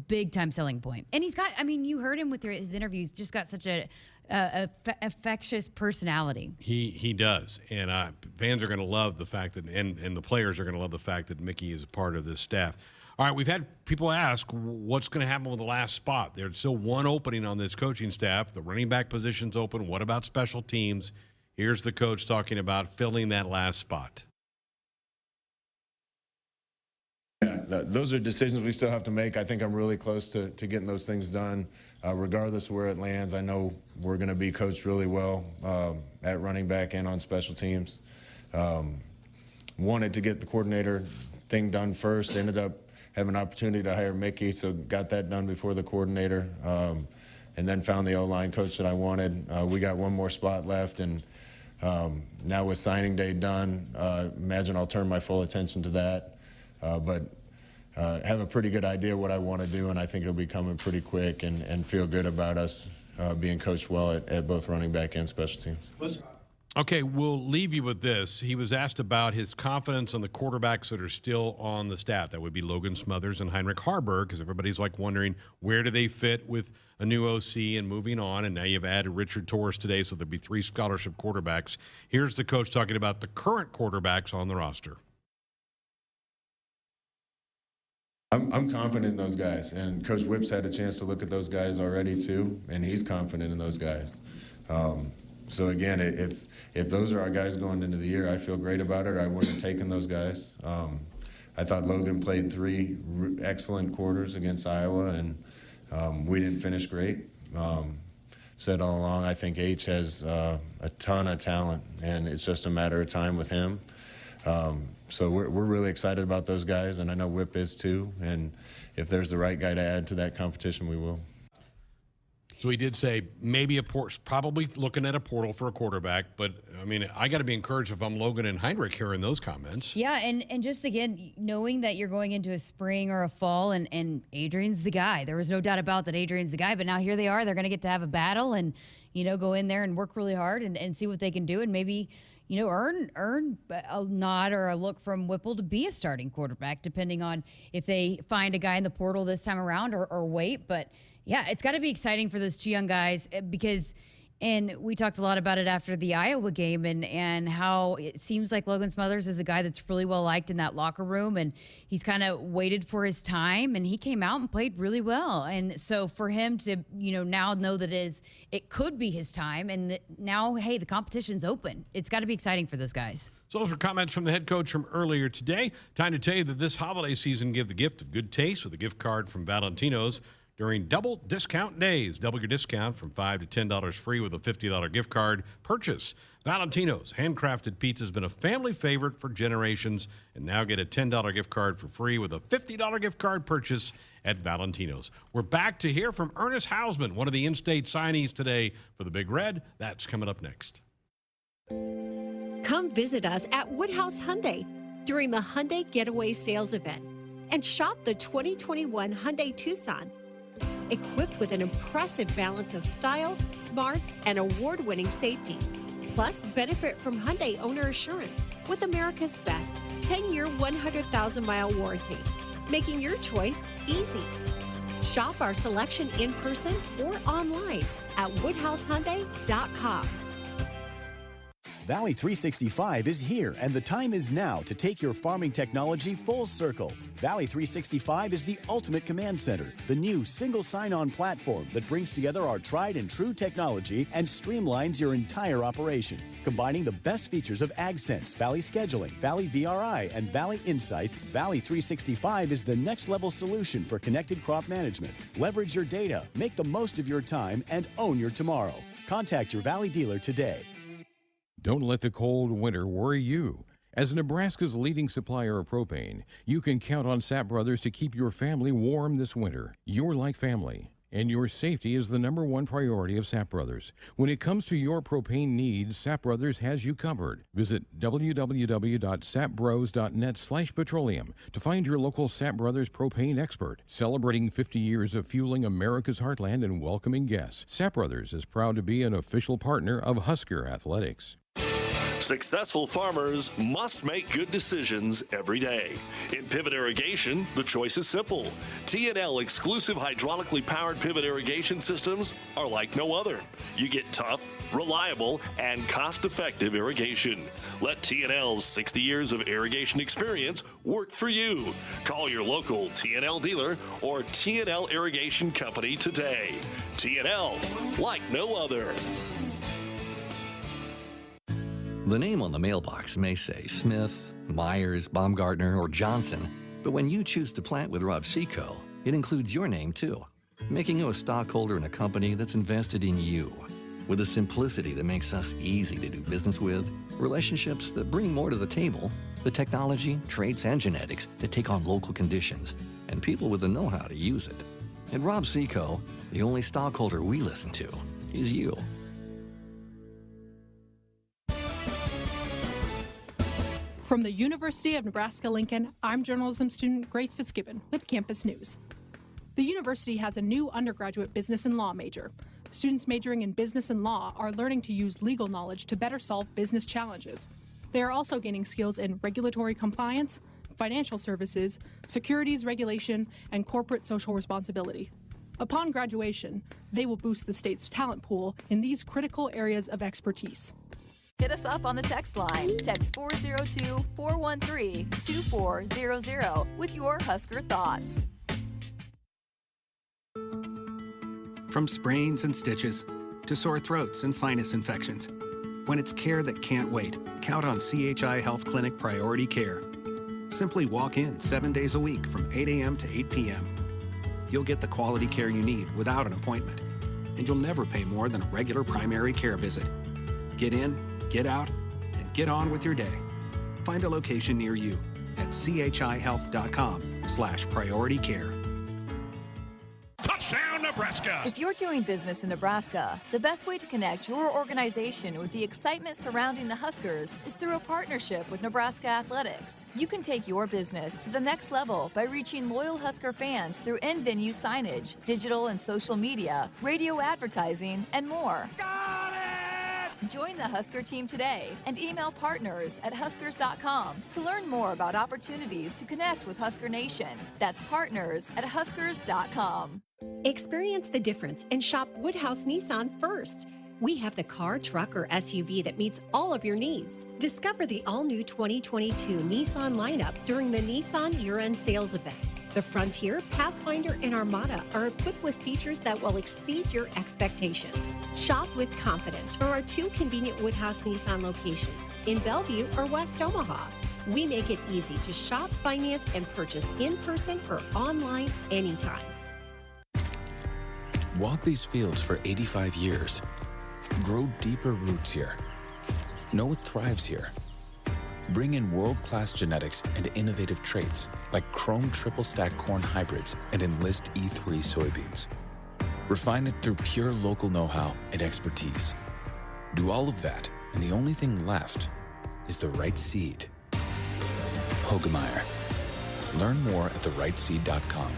big time selling point. And he's got, I mean, you heard him with his interviews, just got such a infectious personality. He does. And fans are going to love the fact that, and the players are going to love the fact that Mickey is a part of this staff. All right, we've had people ask what's going to happen with the last spot. There's still one opening on this coaching staff. The running back position's open. What about special teams? Here's the coach talking about filling that last spot. Yeah, those are decisions we still have to make. I think I'm really close to getting those things done. Regardless of where it lands, I know we're going to be coached really well at running back and on special teams. Wanted to get the coordinator thing done first. Ended up having an opportunity to hire Mickey, so got that done before the coordinator. And then found the O-line coach that I wanted. We got one more spot left, and now with signing day done, imagine I'll turn my full attention to that. But have a pretty good idea what I want to do, and I think it'll be coming pretty quick, and feel good about us being coached well at both running back and special teams. Okay, we'll leave you with this. He was asked about his confidence on the quarterbacks that are still on the staff. That would be Logan Smothers and Heinrich Harburg, because everybody's like wondering where do they fit with a new OC and moving on. And now you've added Richard Torres today, so there'll be 3 scholarship quarterbacks. Here's the coach talking about the current quarterbacks on the roster. I'm confident in those guys, and Coach Whipp's had a chance to look at those guys already too, and he's confident in those guys. So again, if those are our guys going into the year, I feel great about it. I wouldn't have taken those guys. I thought Logan played 3 excellent quarters against Iowa, and we didn't finish great. Said all along, I think H has a ton of talent, and it's just a matter of time with him. So we're really excited about those guys, and I know Whip is too. And if there's the right guy to add to that competition, we will. So he did say maybe probably looking at a portal for a quarterback, but I mean, I got to be encouraged if I'm Logan and Heinrich hearing those comments. Yeah, and just again, knowing that you're going into a spring or a fall, and Adrian's the guy. There was no doubt about that Adrian's the guy, but now here they are. They're going to get to have a battle and, go in there and work really hard and see what they can do, and maybe, earn a nod or a look from Whipple to be a starting quarterback, depending on if they find a guy in the portal this time around or wait. But yeah, it's got to be exciting for those 2 young guys because, and we talked a lot about it after the Iowa game and how it seems like Logan Smothers is a guy that's really well liked in that locker room, and he's kind of waited for his time, and he came out and played really well. And so for him to, now know that it could be his time, and now, hey, the competition's open. It's got to be exciting for those guys. So those are comments from the head coach from earlier today. Time to tell you that this holiday season, give the gift of good taste with a gift card from Valentino's. During double discount days, double your discount from $5 to $10 free with a $50 gift card purchase. Valentino's handcrafted pizza has been a family favorite for generations, and now get a $10 gift card for free with a $50 gift card purchase at Valentino's. We're back to hear from Ernest Hausmann, one of the in-state signees today for the Big Red. That's coming up next. Come visit us at Woodhouse Hyundai during the Hyundai Getaway Sales Event and shop the 2021 Hyundai Tucson. Equipped with an impressive balance of style, smarts, and award-winning safety. Plus, benefit from Hyundai Owner Assurance with America's best 10-year, 100,000-mile warranty, making your choice easy. Shop our selection in person or online at woodhousehyundai.com. Valley 365 is here, and the time is now to take your farming technology full circle. Valley 365 is the ultimate command center, the new single sign-on platform that brings together our tried and true technology and streamlines your entire operation. Combining the best features of AgSense, Valley Scheduling, Valley VRI, and Valley Insights, Valley 365 is the next-level solution for connected crop management. Leverage your data, make the most of your time, and own your tomorrow. Contact your Valley dealer today. Don't let the cold winter worry you. As Nebraska's leading supplier of propane, you can count on Sapp Brothers to keep your family warm this winter. You're like family, and your safety is the #1 priority of Sapp Brothers. When it comes to your propane needs, Sapp Brothers has you covered. Visit www.sappbros.net/petroleum to find your local Sapp Brothers propane expert. Celebrating 50 years of fueling America's heartland and welcoming guests, Sapp Brothers is proud to be an official partner of Husker Athletics. Successful farmers must make good decisions every day. In pivot irrigation, the choice is simple. T&L exclusive hydraulically powered pivot irrigation systems are like no other. You get tough, reliable, and cost-effective irrigation. Let T&L's 60 years of irrigation experience work for you. Call your local T&L dealer or T&L Irrigation Company today. T&L, like no other. The name on the mailbox may say Smith, Myers, Baumgartner, or Johnson, but when you choose to plant with Rob Seco, it includes your name too, making you a stockholder in a company that's invested in you. With a simplicity that makes us easy to do business with, relationships that bring more to the table, the technology, traits, and genetics that take on local conditions, and people with the know-how to use it. At Rob Seco, the only stockholder we listen to is you. From the University of Nebraska-Lincoln, I'm journalism student Grace Fitzgibbon with Campus News. The university has a new undergraduate business and law major. Students majoring in business and law are learning to use legal knowledge to better solve business challenges. They are also gaining skills in regulatory compliance, financial services, securities regulation, and corporate social responsibility. Upon graduation, they will boost the state's talent pool in these critical areas of expertise. Hit us up on the text line. Text 402-413-2400 with your Husker thoughts. From sprains and stitches to sore throats and sinus infections. When it's care that can't wait, count on CHI Health Clinic Priority Care. Simply walk in 7 days a week from 8 a.m. to 8 p.m. You'll get the quality care you need without an appointment, and you'll never pay more than a regular primary care visit. Get in, get out, and get on with your day. Find a location near you at chihealth.com/priority care. Touchdown, Nebraska! If you're doing business in Nebraska, the best way to connect your organization with the excitement surrounding the Huskers is through a partnership with Nebraska Athletics. You can take your business to the next level by reaching loyal Husker fans through in-venue signage, digital and social media, radio advertising, and more. Join the Husker team today and email partners@huskers.com to learn more about opportunities to connect with Husker Nation. That's partners@huskers.com. Experience the difference and shop Woodhouse Nissan first. We have the car, truck, or SUV that meets all of your needs. Discover the all-new 2022 Nissan lineup during the Nissan year-end sales event. The Frontier, Pathfinder, and Armada are equipped with features that will exceed your expectations. Shop with confidence from our 2 convenient Woodhouse Nissan locations in Bellevue or West Omaha. We make it easy to shop, finance, and purchase in person or online anytime. Walk these fields for 85 years. Grow deeper roots here. Know what thrives here. Bring in world-class genetics and innovative traits like Chrome triple stack corn hybrids and Enlist E3 soybeans. Refine it through pure local know-how and expertise. Do all of that, and the only thing left is the right seed. Hogemeyer. Learn more at therightseed.com.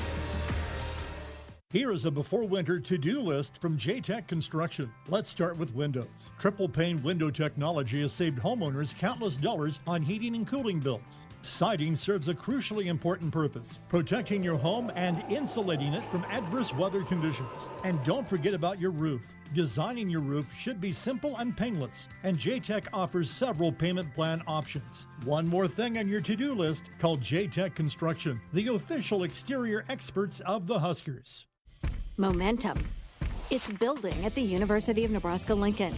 Here is a before-winter to-do list from J-Tech Construction. Let's start with windows. Triple-pane window technology has saved homeowners countless dollars on heating and cooling bills. Siding serves a crucially important purpose, protecting your home and insulating it from adverse weather conditions. And don't forget about your roof. Designing your roof should be simple and painless, and J-Tech offers several payment plan options. One more thing on your to-do list, called J-Tech Construction, the official exterior experts of the Huskers. Momentum. It's building at the University of Nebraska-Lincoln.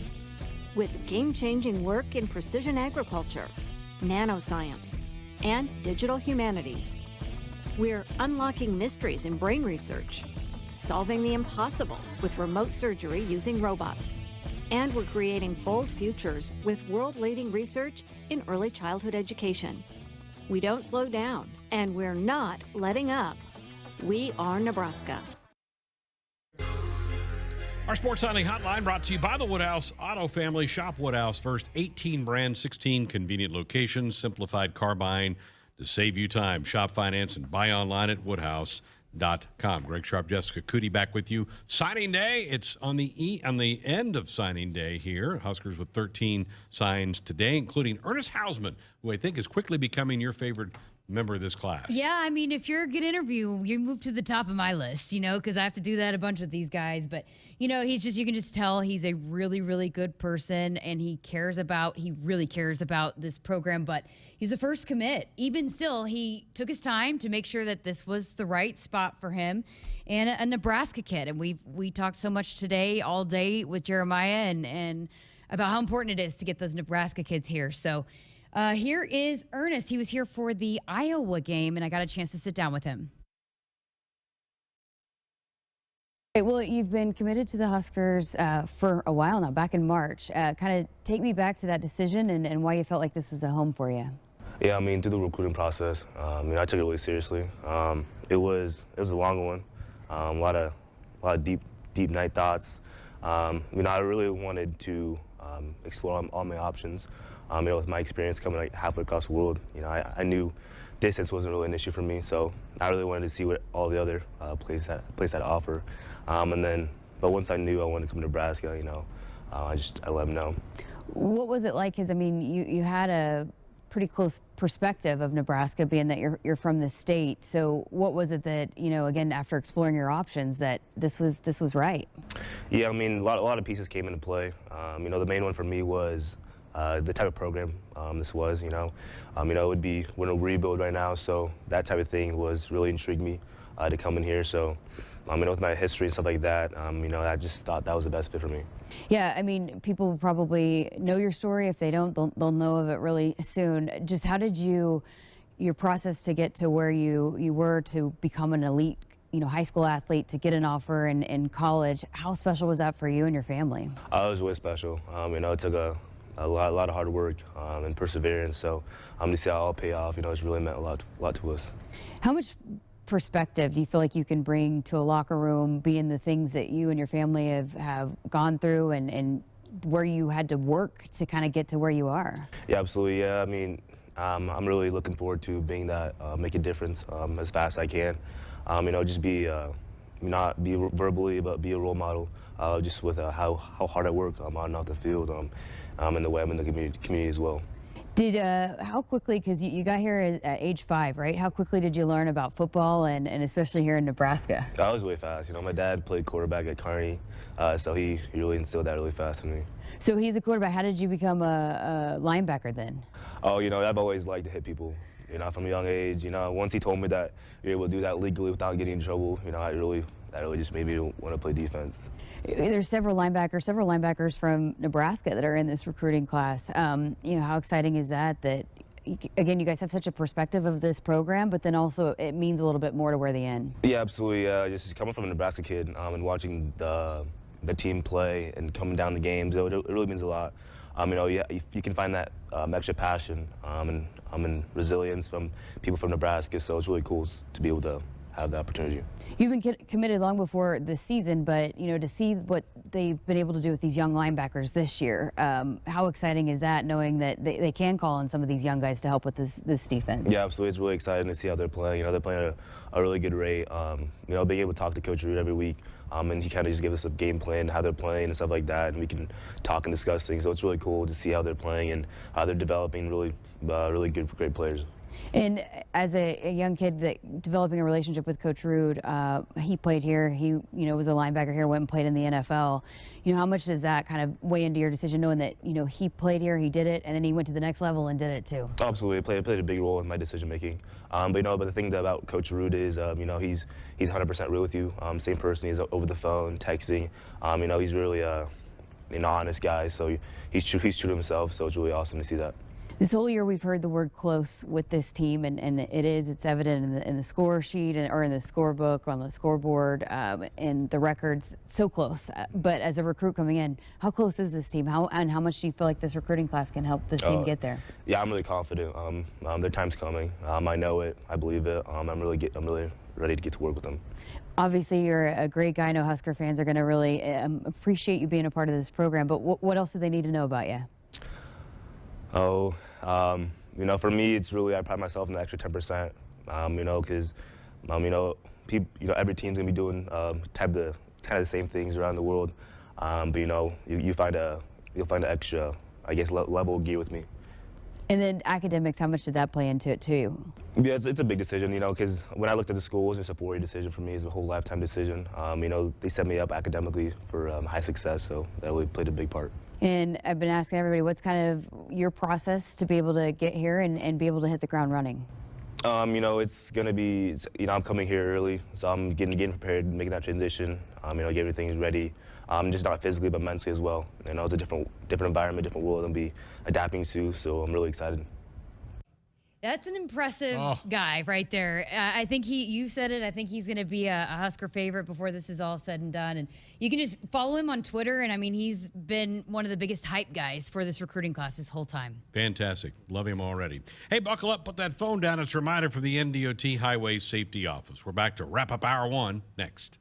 With game-changing work in precision agriculture, nanoscience, and digital humanities. We're unlocking mysteries in brain research, solving the impossible with remote surgery using robots. And we're creating bold futures with world-leading research in early childhood education. We don't slow down, and we're not letting up. We are Nebraska. Our Sports Hunting Hotline brought to you by the Woodhouse Auto Family. Shop Woodhouse first. 18 brands, 16 convenient locations, simplified car buying to save you time. Shop, finance, and buy online at woodhouse.com. Greg Sharpe, Jessica Coody back with you. Signing day, it's on the end of signing day here. Huskers with 13 signs today, including Ernest Hausmann, who I think is quickly becoming your favorite member of this class. Yeah, I mean, if you're a good interview, you move to the top of my list, because I have to do that a bunch with these guys. But, you can just tell he's a really, really good person, and he really cares about this program. But he's a first commit. Even still, he took his time to make sure that this was the right spot for him, and a Nebraska kid. And we talked so much today, all day with Jeremiah, and about how important it is to get those Nebraska kids here. So here is Ernest. He was here for the Iowa game, and I got a chance to sit down with him. Okay, well, you've been committed to the Huskers for a while now, back in March. Kind of take me back to that decision and why you felt like this is a home for you. Yeah, I mean, through the recruiting process, I took it really seriously. It was a long one, a lot of deep night thoughts. I really wanted to explore all my options. With my experience coming like halfway across the world, I knew distance wasn't really an issue for me, so I really wanted to see what all the other places had to offer. But once I knew I wanted to come to Nebraska, I let them know. What was it like? Because you had a pretty close perspective of Nebraska, being that you're from this state. So what was it that again, after exploring your options, that this was right? Yeah, a lot of pieces came into play. The main one for me was the type of program this was. It would be, we're in a rebuild right now, so that type of thing was really intrigued me to come in here. So, with my history and stuff like that, I just thought that was the best fit for me. Yeah, people will probably know your story. If they don't, they'll know of it really soon. Just how did your process to get to where you were to become an elite high school athlete, to get an offer in college, how special was that for you and your family? It was really special. It took a lot of hard work and perseverance. So to see how it all pay off, it's really meant a lot to us. How much perspective do you feel like you can bring to a locker room, being the things that you and your family have gone through and where you had to work to kind of get to where you are? Yeah, absolutely. Yeah, I'm really looking forward to being that, make a difference as fast as I can. Just be not be verbally, but be a role model, just with how hard I work on and off the field, and the way I'm in the community as well. How quickly, because you got here at age 5, right? How quickly did you learn about football, and especially here in Nebraska? I was really fast. My dad played quarterback at Kearney, so he really instilled that really fast in me. So he's a quarterback. How did you become a linebacker then? Oh, I've always liked to hit people. From a young age. Once he told me that you're able to do that legally without getting in trouble, that really just made me want to play defense. There's several linebackers from Nebraska that are in this recruiting class. How exciting is that? That again, you guys have such a perspective of this program, but then also it means a little bit more to where they end. Yeah, absolutely. Just coming from a Nebraska kid and watching the team play and coming down the games, it really means a lot. If you can find that extra passion and resilience from people from Nebraska, so it's really cool to be able to have the opportunity. You've been committed long before this season, but to see what they've been able to do with these young linebackers this year, how exciting is that, knowing that they can call on some of these young guys to help with this defense? Yeah, absolutely. It's really exciting to see how they're playing. They're playing at a really good rate. Being able to talk to Coach Root every week, and he kind of just gives us a game plan, how they're playing and stuff like that, and we can talk and discuss things. So it's really cool to see how they're playing and how they're developing really great players. And as a young kid developing a relationship with Coach Root, he played here. He was a linebacker here, went and played in the NFL. How much does that kind of weigh into your decision, knowing that he played here, he did it, and then he went to the next level and did it too? Absolutely, it played a big role in my decision making. But the thing about Coach Root is, he's 100% real with you. Same person. He's over the phone, texting. He's really an honest guy. So he's true to himself. So it's really awesome to see that. This whole year we've heard the word close with this team, and it's evident in the score sheet or in the scorebook, on the scoreboard, and the records. So close. But as a recruit coming in, how close is this team? How much do you feel like this recruiting class can help this team get there? Yeah, I'm really confident. Their time's coming. I know it. I believe it. I'm really ready to get to work with them. Obviously, you're a great guy. I know Husker fans are going to really appreciate you being a part of this program. But what else do they need to know about you? For me, it's really, I pride myself in the extra 10%, because, every team's gonna be doing kind of the same things around the world. But you'll find an extra, I guess, level of gear with me. And then academics, how much did that play into it too? Yeah, it's a big decision, because when I looked at the school, it wasn't just a 4-year decision for me, it's a whole lifetime decision. They set me up academically for high success, so that really played a big part. And I've been asking everybody, what's kind of your process to be able to get here and be able to hit the ground running? It's going to be, I'm coming here early, so I'm getting prepared, making that transition, get everything ready, just not physically, but mentally as well. It's a different environment, different world I'm be adapting to, so I'm really excited. That's an impressive guy right there. I think you said it. I think he's going to be a Husker favorite before this is all said and done. And you can just follow him on Twitter. And I mean, he's been one of the biggest hype guys for this recruiting class this whole time. Fantastic. Love him already. Hey, buckle up. Put that phone down. It's a reminder from the NDOT Highway Safety Office. We're back to wrap up hour 1 next.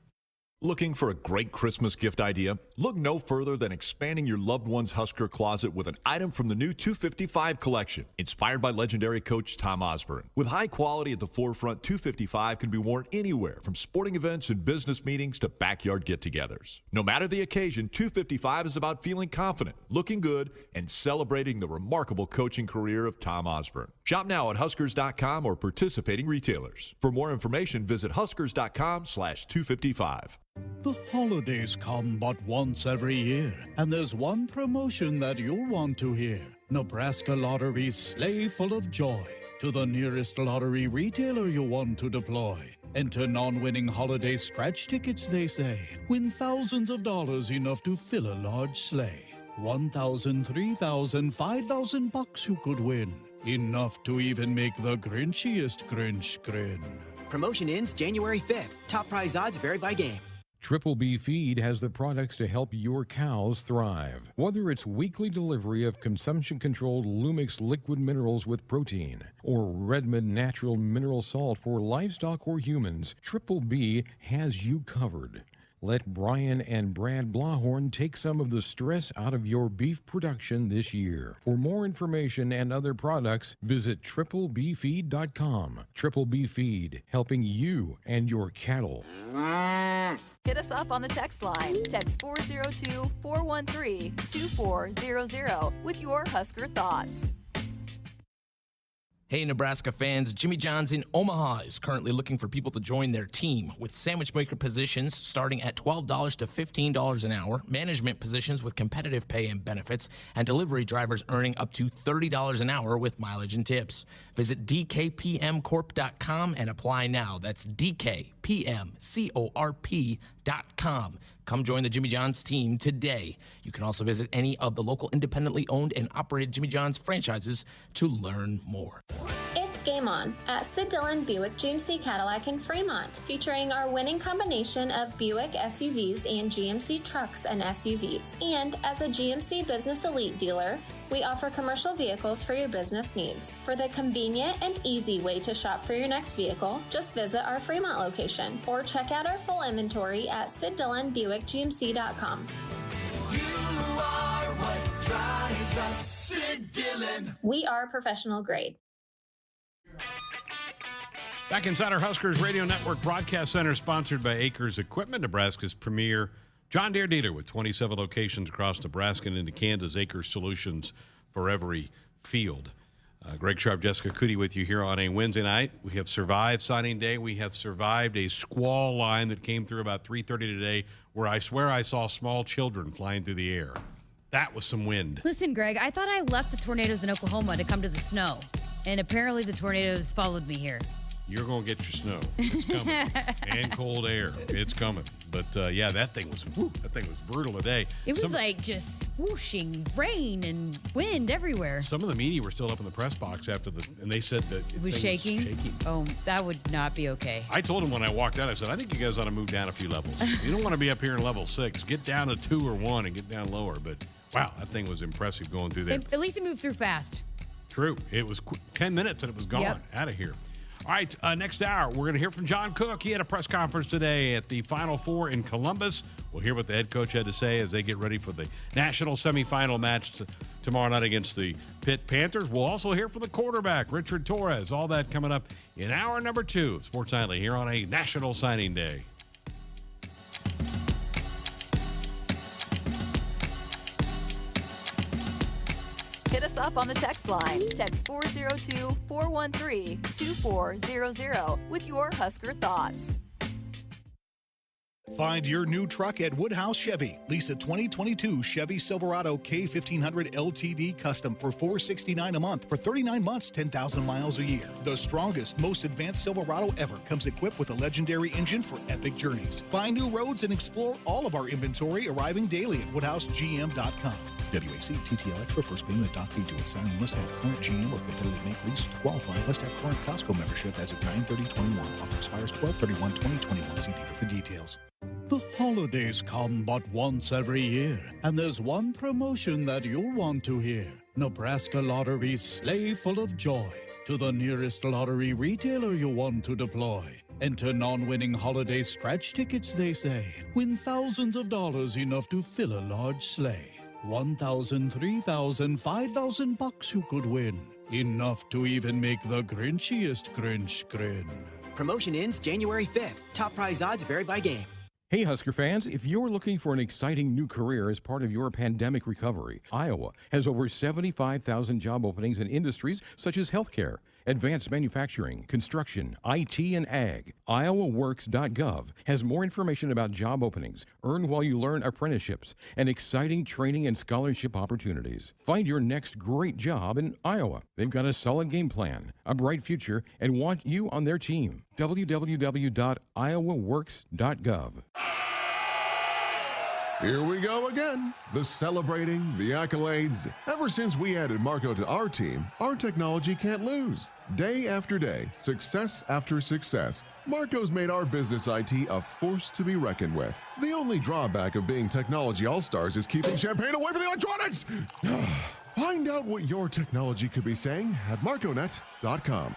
Looking for a great Christmas gift idea? Look no further than expanding your loved one's Husker closet with an item from the new 255 collection, inspired by legendary coach Tom Osborne. With high quality at the forefront, 255 can be worn anywhere from sporting events and business meetings to backyard get-togethers. No matter the occasion, 255 is about feeling confident, looking good, and celebrating the remarkable coaching career of Tom Osborne. Shop now at Huskers.com or participating retailers. For more information, visit Huskers.com/255. The holidays come but once every year, and there's one promotion that you'll want to hear. Nebraska Lottery's Sleigh Full of Joy. To the nearest lottery retailer you want to deploy. Enter non-winning holiday scratch tickets, they say. Win thousands of dollars, enough to fill a large sleigh. 1,000, 3,000, 5,000 bucks you could win. Enough to even make the grinchiest Grinch grin. Promotion ends January 5th. Top prize odds vary by game. Triple B Feed has the products to help your cows thrive. Whether it's weekly delivery of consumption-controlled Lumix liquid minerals with protein or Redmond natural mineral salt for livestock or humans, Triple B has you covered. Let Brian and Brad Blahorn take some of the stress out of your beef production this year. For more information and other products, visit triplebfeed.com. Triple B Feed, helping you and your cattle. Hit us up on the text line. Text 402-413-2400 with your Husker thoughts. Hey, Nebraska fans, Jimmy John's in Omaha is currently looking for people to join their team with sandwich maker positions starting at $12 to $15 an hour, management positions with competitive pay and benefits, and delivery drivers earning up to $30 an hour with mileage and tips. Visit dkpmcorp.com and apply now. That's dkpmcorp.com. Come join the Jimmy John's team today. You can also visit any of the local independently owned and operated Jimmy John's franchises to learn more. It's game on at Sid Dillon Buick GMC Cadillac in Fremont, featuring our winning combination of Buick SUVs and GMC trucks and SUVs. And as a GMC Business Elite dealer, we offer commercial vehicles for your business needs. For the convenient and easy way to shop for your next vehicle, just visit our Fremont location or check out our full inventory at SidDillonBuickGMC.com. You are what drives us, Sid Dillon. We are professional grade. Back inside our Huskers Radio Network Broadcast Center, sponsored by Acres Equipment, Nebraska's premier John Deere dealer with 27 locations across Nebraska and into Kansas. Acres solutions for every field. Greg Sharpe, Jessica Coody with you here on a Wednesday night. We have survived signing day. We have survived a squall line that came through about 3:30 today, where I swear I saw small children flying through the air. That was some wind. Listen, Greg, I thought I left the tornadoes in Oklahoma to come to the snow, and apparently the tornadoes followed me here. You're going to get your snow. It's coming. And cold air. It's coming. But, yeah, that thing was brutal today. It was like just swooshing rain and wind everywhere. Some of the media were still up in the press box and they said that it was shaking. Oh, that would not be okay. I told them when I walked out, I said, I think you guys ought to move down a few levels. You don't want to be up here in level 6. Get down to 2 or 1 and get down lower. But, wow, that thing was impressive going through there. At least it moved through fast. True. It was 10 minutes and it was gone. Out of here. All right, next hour, we're going to hear from John Cook. He had a press conference today at the Final Four in Columbus. We'll hear what the head coach had to say as they get ready for the national semifinal match tomorrow night against the Pitt Panthers. We'll also hear from the quarterback, Richard Torres. All that coming up in hour number 2 of Sports Nightly here on a National Signing Day. Hit us up on the text line. Text 402-413-2400 with your Husker thoughts. Find your new truck at Woodhouse Chevy. Lease a 2022 Chevy Silverado K1500 LTD Custom for $469 a month for 39 months, 10,000 miles a year. The strongest, most advanced Silverado ever comes equipped with a legendary engine for epic journeys. Find new roads and explore all of our inventory arriving daily at WoodhouseGM.com. WAC TTLX for first payment doc fee to its signing. Must have current GM or competitive make lease to qualify. Must have current Costco membership as of 9/30/21. Offer expires 12/31/2021. See dealer for details. The holidays come but once every year, and there's one promotion that you'll want to hear. Nebraska Lottery's Sleigh Full of Joy. To the nearest lottery retailer you want to deploy. Enter non-winning holiday scratch tickets, they say. Win thousands of dollars, enough to fill a large sleigh. 1,000, 3,000, 5,000 bucks you could win. Enough to even make the grinchiest Grinch grin. Promotion ends January 5th. Top prize odds vary by game. Hey, Husker fans, if you're looking for an exciting new career as part of your pandemic recovery, Iowa has over 75,000 job openings in industries such as healthcare, advanced manufacturing, construction, IT, and ag. IowaWorks.gov has more information about job openings, earn while you learn apprenticeships, and exciting training and scholarship opportunities. Find your next great job in Iowa. They've got a solid game plan, a bright future, and want you on their team. www.iowaworks.gov. Here we go again. The celebrating, the accolades. Ever since we added Marco to our team, our technology can't lose. Day after day, success after success, Marco's made our business IT a force to be reckoned with. The only drawback of being technology all-stars is keeping champagne away from the electronics. Find out what your technology could be saying at marconet.com.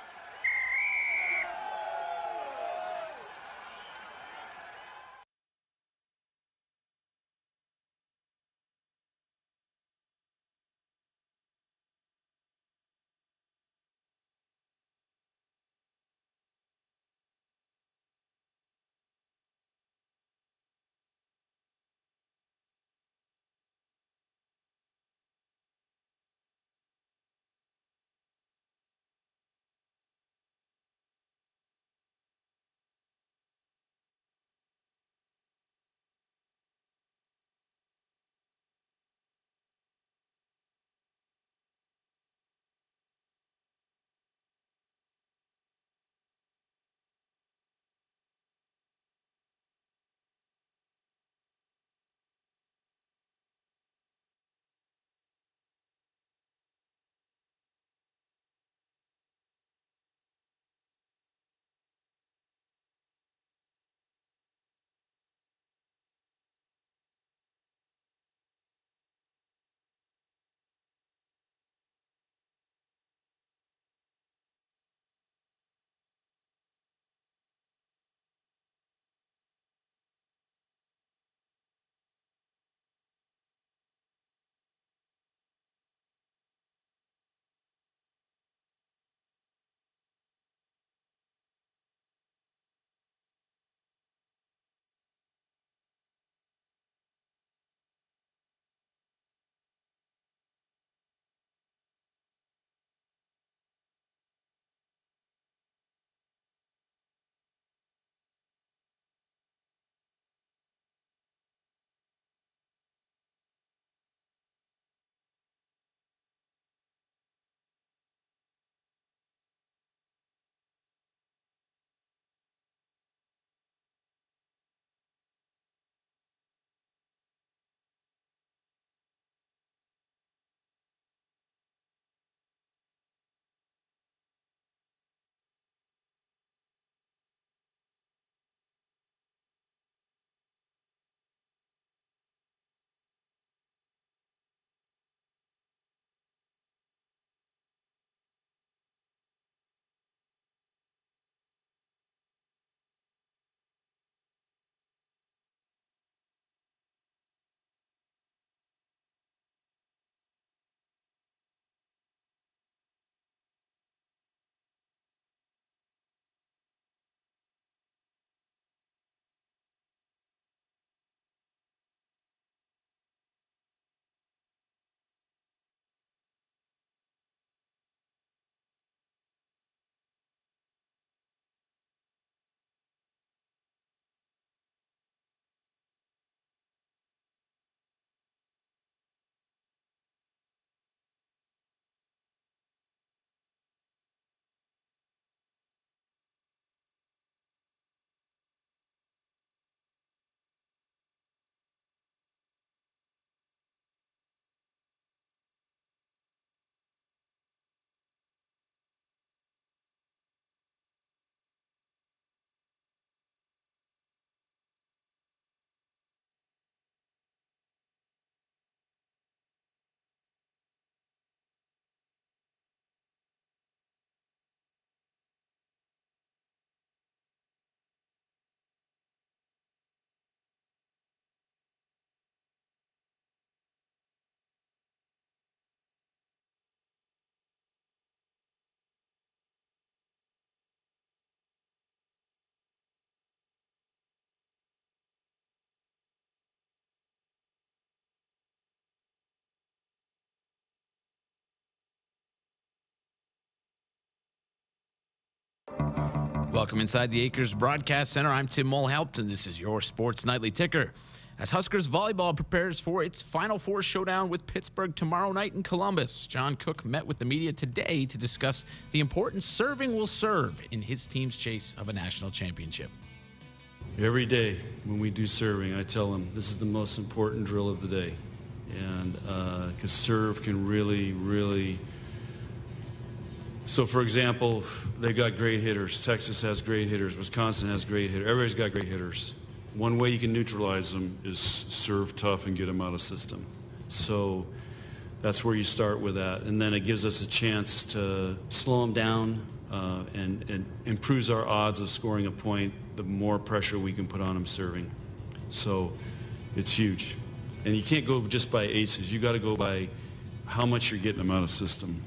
Welcome inside the Acres Broadcast Center. I'm Tim Mulhaupt, and this is your Sports Nightly Ticker. As Huskers volleyball prepares for its Final Four showdown with Pittsburgh tomorrow night in Columbus, John Cook met with the media today to discuss the importance serving will serve in his team's chase of a national championship. Every day when we do serving, I tell them this is the most important drill of the day. And because serve can really... So, for example, they got great hitters. Texas has great hitters. Wisconsin has great hitters. Everybody's got great hitters. One way you can neutralize them is serve tough and get them out of system. So that's where you start with that. And then it gives us a chance to slow them down and improves our odds of scoring a point the more pressure we can put on them serving. So it's huge. And you can't go just by aces. You got to go by how much you're getting them out of system.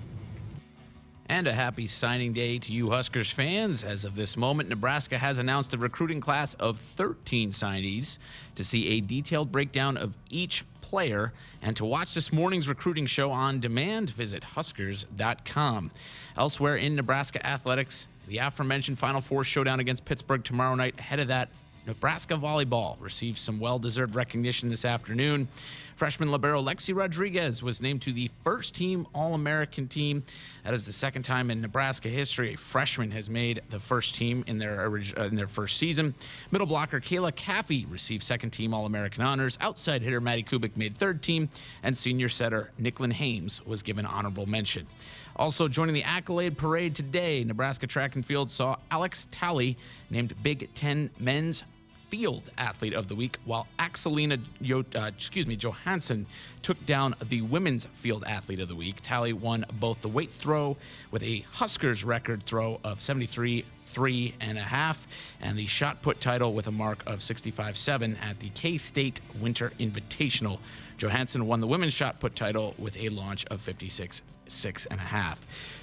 And a happy signing day to you Huskers fans. As of this moment, Nebraska has announced a recruiting class of 13 signees. To see a detailed breakdown of each player and to watch this morning's recruiting show on demand, visit Huskers.com. Elsewhere in Nebraska athletics, the aforementioned Final Four showdown against Pittsburgh tomorrow night. Ahead of that, Nebraska volleyball received some well-deserved recognition this afternoon. Freshman libero Lexi Rodriguez was named to the first-team All-American team. That is the second time in Nebraska history a freshman has made the first team in their first season. Middle blocker Kayla Caffey received second-team All-American honors. Outside hitter Maddie Kubik made third team, and senior setter Nicklin Hames was given honorable mention. Also joining the accolade parade today, Nebraska track and field saw Alex Talley named Big Ten Men's Field Athlete of the Week, while Axelina Johansson took down the Women's Field Athlete of the Week. Talley won both the weight throw with a Huskers record throw of 73.3.5 and the shot put title with a mark of 65.7 at the K-State Winter Invitational. Johansson won the women's shot put title with a launch of 56.6.5.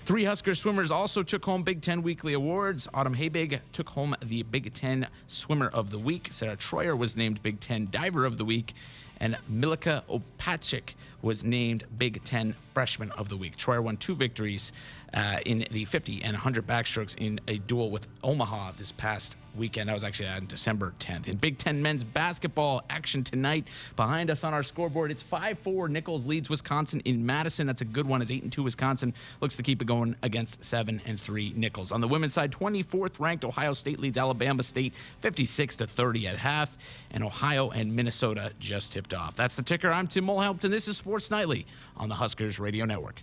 Three Husker swimmers also took home Big Ten Weekly Awards. Autumn Habig took home the Big Ten Swimmer of the Week. Sarah Troyer was named Big Ten Diver of the Week. And Milika Opachik was named Big Ten Freshman of the Week. Troyer won 2 victories in the 50 and 100 backstrokes in a duel with Omaha this past weekend. That was actually on December 10th. In Big Ten men's basketball action tonight, behind us on our scoreboard, it's 5-4. Nichols leads Wisconsin in Madison. That's a good one, as 8-2 Wisconsin looks to keep it going against 7-3 Nichols. On the women's side, 24th ranked Ohio State leads Alabama State 56-30 at half, and Ohio and Minnesota just tipped off. That's the ticker. I'm Tim Mulhaupt, and this is Sports Nightly on the Huskers Radio Network.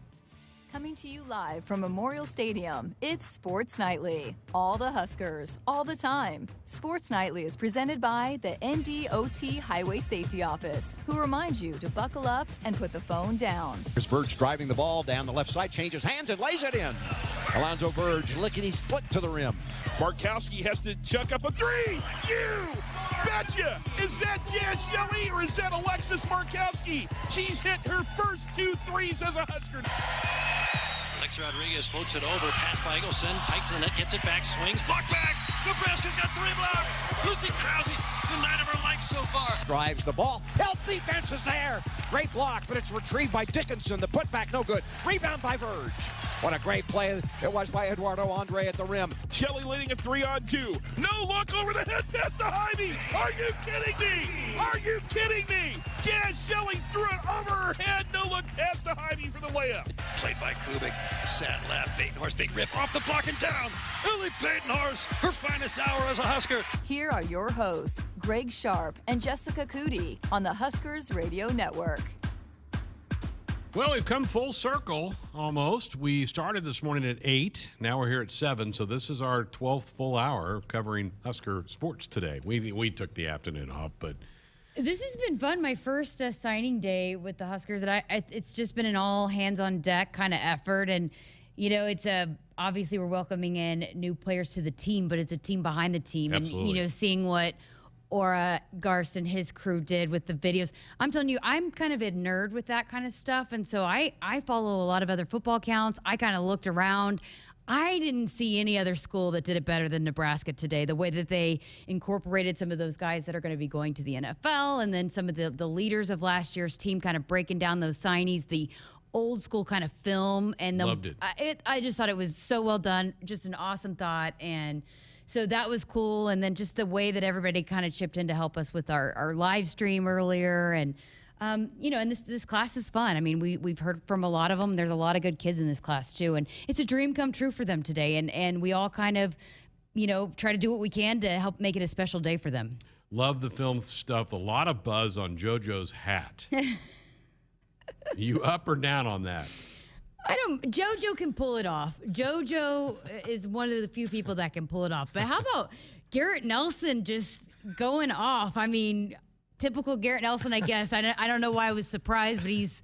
Coming to you live from Memorial Stadium, it's Sports Nightly. All the Huskers, all the time. Sports Nightly is presented by the NDOT Highway Safety Office, who reminds you to buckle up and put the phone down. Here's Burge driving the ball down the left side, changes hands and lays it in. Alonzo Burge lickety-split to the rim. Markowski has to chuck up a three. You betcha! Is that Jazz Shelley or is that Alexis Markowski? She's hit her first 2 threes as a Husker. Lexi Rodriguez floats it over, pass by Eggleston, tight to the net, gets it back, swings, block back. Nebraska's got 3 blocks. Lucy Krause, the night of her life so far. Drives the ball. Help defense is there. Great block, but it's retrieved by Dickinson. The putback, no good. Rebound by Verge. What a great play it was by Eduardo Andre at the rim. Shelley leading a 3-on-2. No look over the head pass to Heide. Are you kidding me? Are you kidding me? Jazz Shelley threw it over her head. No look pass to Heide for the layup. Played by Kubik. Sat left. Batenhorst, big rip off the block and down. Lily Batenhorst, her finest hour as a Husker. Here are your hosts, Greg Sharpe and Jessica Coody on the Huskers Radio Network. Well, we've come full circle almost. We started this morning at 8. Now we're here at 7. So this is our 12th full hour of covering Husker sports today. We took the afternoon off, but this has been fun. My first signing day with the Huskers, and it's just been an all hands on deck kind of effort. And you know, it's obviously we're welcoming in new players to the team, but it's a team behind the team. Absolutely. And you know, seeing what Aura Garst and his crew did with the videos. I'm telling you, I'm kind of a nerd with that kind of stuff. And so I follow a lot of other football accounts. I kind of looked around. I didn't see any other school that did it better than Nebraska today. The way that they incorporated some of those guys that are going to be going to the NFL, and then some of the leaders of last year's team kind of breaking down those signees, the old school kind of film. And loved it. I just thought it was so well done. Just an awesome thought. And So that was cool. And then just the way that everybody kind of chipped in to help us with our live stream earlier. And, and this class is fun. I mean, we've heard from a lot of them. There's a lot of good kids in this class too. And it's a dream come true for them today. And we all kind of, try to do what we can to help make it a special day for them. Love the film stuff. A lot of buzz on JoJo's hat. You up or down on that? JoJo can pull it off. JoJo is one of the few people that can pull it off. But how about Garrett Nelson just going off? I mean, typical Garrett Nelson, I guess. I don't know why I was surprised, but he's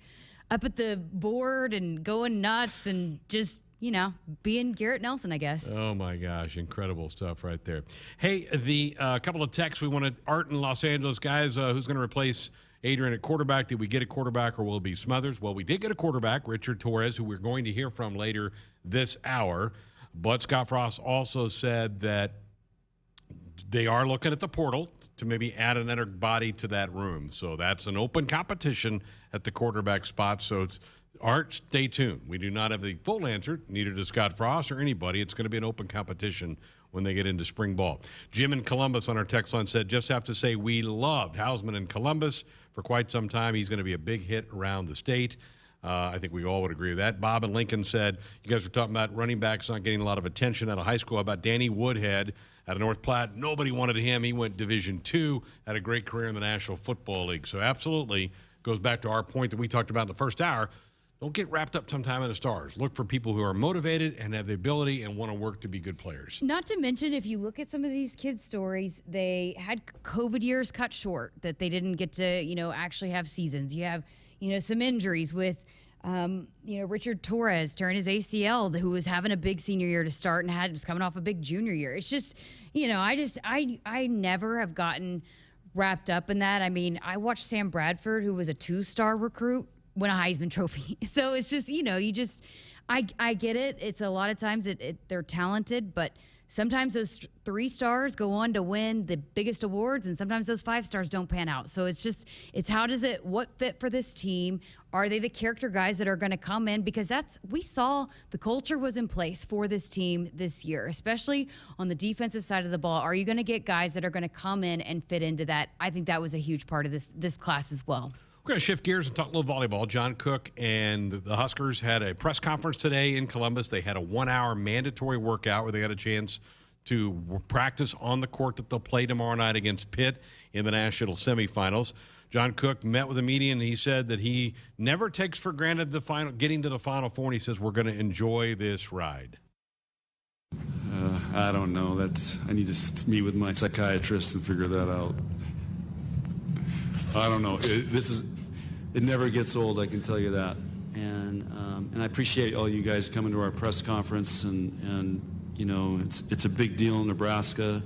up at the board and going nuts and just, being Garrett Nelson, I guess. Oh, my gosh. Incredible stuff right there. Hey, the couple of texts we wanted. Art in Los Angeles, guys, who's going to replace Adrian at quarterback? Did we get a quarterback or will it be Smothers? Well, we did get a quarterback, Richard Torres, who we're going to hear from later this hour. But Scott Frost also said that they are looking at the portal to maybe add another body to that room. So that's an open competition at the quarterback spot. So Art, stay tuned. We do not have the full answer, neither does Scott Frost or anybody. It's going to be an open competition when they get into spring ball. Jim in Columbus on our text line said, just have to say we loved Hausmann in Columbus for quite some time. He's going to be a big hit around the state. I think we all would agree with that. Bob in Lincoln said, you guys were talking about running backs not getting a lot of attention out of high school. How about Danny Woodhead out of North Platte? Nobody wanted him. He went Division II, had a great career in the National Football League. So absolutely goes back to our point that we talked about in the first hour. Don't get wrapped up sometime in the stars. Look for people who are motivated and have the ability and want to work to be good players. Not to mention, if you look at some of these kids' stories, they had COVID years cut short, that they didn't get to, actually have seasons. You have, some injuries with, Richard Torres tearing his ACL, who was having a big senior year to start and was coming off a big junior year. It's just, I never have gotten wrapped up in that. I mean, I watched Sam Bradford, who was a 2-star recruit, win a Heisman Trophy. So it's just, I get it. It's a lot of times they're talented, but sometimes those 3 stars go on to win the biggest awards, and sometimes those 5 stars don't pan out. So it's what fit for this team? Are they the character guys that are going to come in? Because we saw the culture was in place for this team this year, especially on the defensive side of the ball. Are you going to get guys that are going to come in and fit into that? I think that was a huge part of this class as well. We're going to shift gears and talk a little volleyball. John Cook and the Huskers had a press conference today in Columbus. They had a 1-hour mandatory workout where they got a chance to practice on the court that they'll play tomorrow night against Pitt in the national semifinals. John Cook met with the media, and he said that he never takes for granted getting to the Final Four, and he says we're going to enjoy this ride. I don't know. I need to meet with my psychiatrist and figure that out. I don't know. It never gets old, I can tell you that. And I appreciate all you guys coming to our press conference. And it's a big deal in Nebraska.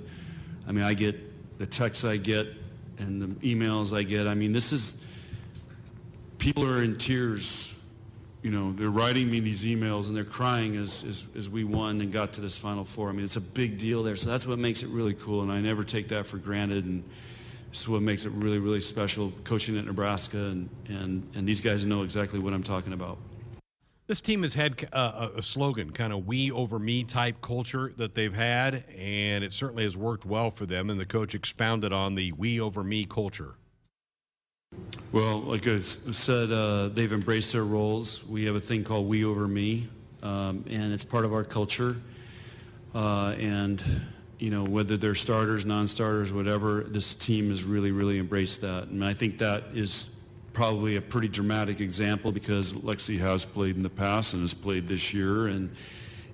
I mean, I get the texts I get and the emails I get. I mean, people are in tears. They're writing me these emails and they're crying as we won and got to this Final Four. I mean, it's a big deal there. So that's what makes it really cool. And I never take that for granted. And this is what makes it really, really special, coaching at Nebraska, and these guys know exactly what I'm talking about. This team has had a slogan, kind of we over me type culture that they've had, and it certainly has worked well for them, and the coach expounded on the we over me culture. Well, like I said, they've embraced their roles. We have a thing called we over me, and it's part of our culture. Whether they're starters, non-starters, whatever, this team has really, really embraced that. And I think that is probably a pretty dramatic example because Lexi has played in the past and has played this year, and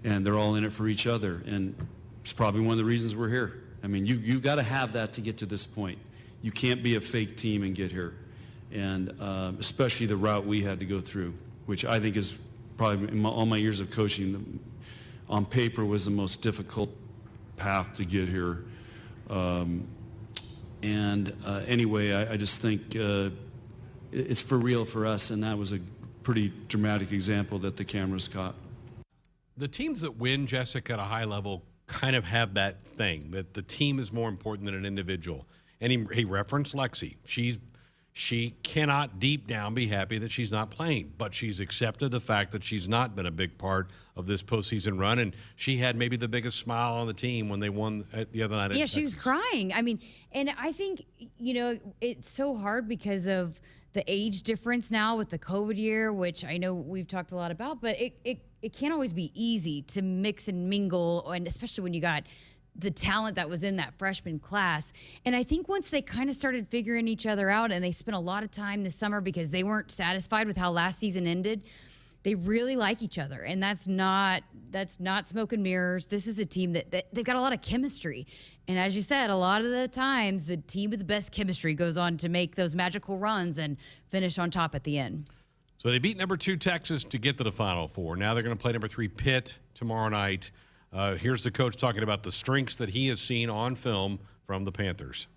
they're all in it for each other. And it's probably one of the reasons we're here. I mean, you got to have that to get to this point. You can't be a fake team and get here. And especially the route we had to go through, which I think is probably, in all my years of coaching, on paper was the most difficult path to get here. Anyway, I just think it's for real for us, and that was a pretty dramatic example that the cameras caught. The teams that win, Jessica, at a high level kind of have that thing, that the team is more important than an individual. And he referenced Lexi. she cannot deep down be happy that she's not playing, but she's accepted the fact that she's not been a big part of this postseason run, and she had maybe the biggest smile on the team when they won the other night. Yeah, she was crying. I mean, and I think, it's so hard because of the age difference now with the COVID year, which I know we've talked a lot about, but it can't always be easy to mix and mingle, and especially when you got the talent that was in that freshman class. And I think once they kind of started figuring each other out, and they spent a lot of time this summer because they weren't satisfied with how last season ended, they really like each other. And that's not smoke and mirrors. This is a team that they've got a lot of chemistry. And as you said, a lot of the times the team with the best chemistry goes on to make those magical runs and finish on top at the end. So they beat number 2 Texas to get to the Final Four. Now they're going to play number 3 Pitt tomorrow night. Here's the coach talking about the strengths that he has seen on film from the Panthers.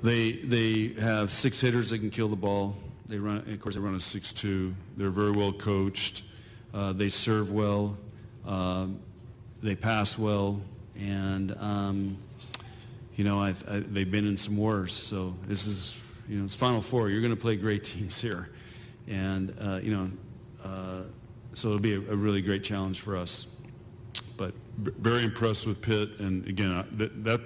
They have 6 hitters that can kill the ball. They run a 6-2. They're very well coached. They serve well. They pass well, and they've been in some wars. So this is it's Final Four. You're going to play great teams here, and so it'll be a really great challenge for us. But very impressed with Pitt, and again, that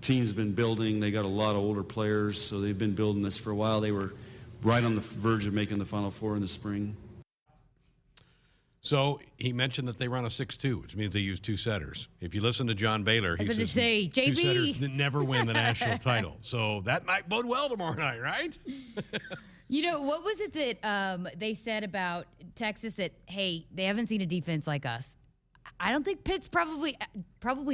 team's been building. They got a lot of older players, so they've been building this for a while. They were right on the verge of making the Final Four in the spring. So he mentioned that they run a 6-2, which means they use 2 setters. If you listen to John Baylor, he says JB. 2 setters never win the national title. So that might bode well tomorrow night, right? What was it that they said about Texas that, hey, they haven't seen a defense like us? I don't think Pitt's probably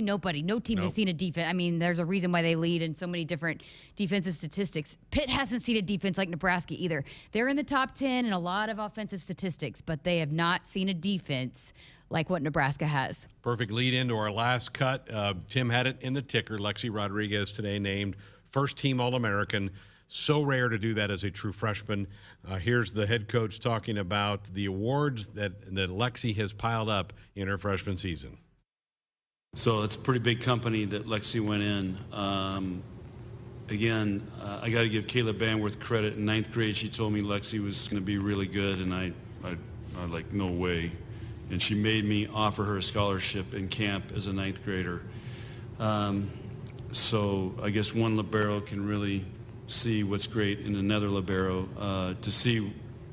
nobody. No team has seen a defense. I mean, there's a reason why they lead in so many different defensive statistics. Pitt hasn't seen a defense like Nebraska either. They're in the top 10 in a lot of offensive statistics, but they have not seen a defense like what Nebraska has. Perfect lead into our last cut. Tim had it in the ticker. Lexi Rodriguez today named first-team All-American. So rare to do that as a true freshman. Here's the head coach talking about the awards that Lexi has piled up in her freshman season. So it's a pretty big company that Lexi went in. I got to give Kayla Banworth credit. In 9th grade, she told me Lexi was going to be really good, and I like, no way. And she made me offer her a scholarship in camp as a 9th grader. So I guess one libero can really see what's great in another libero.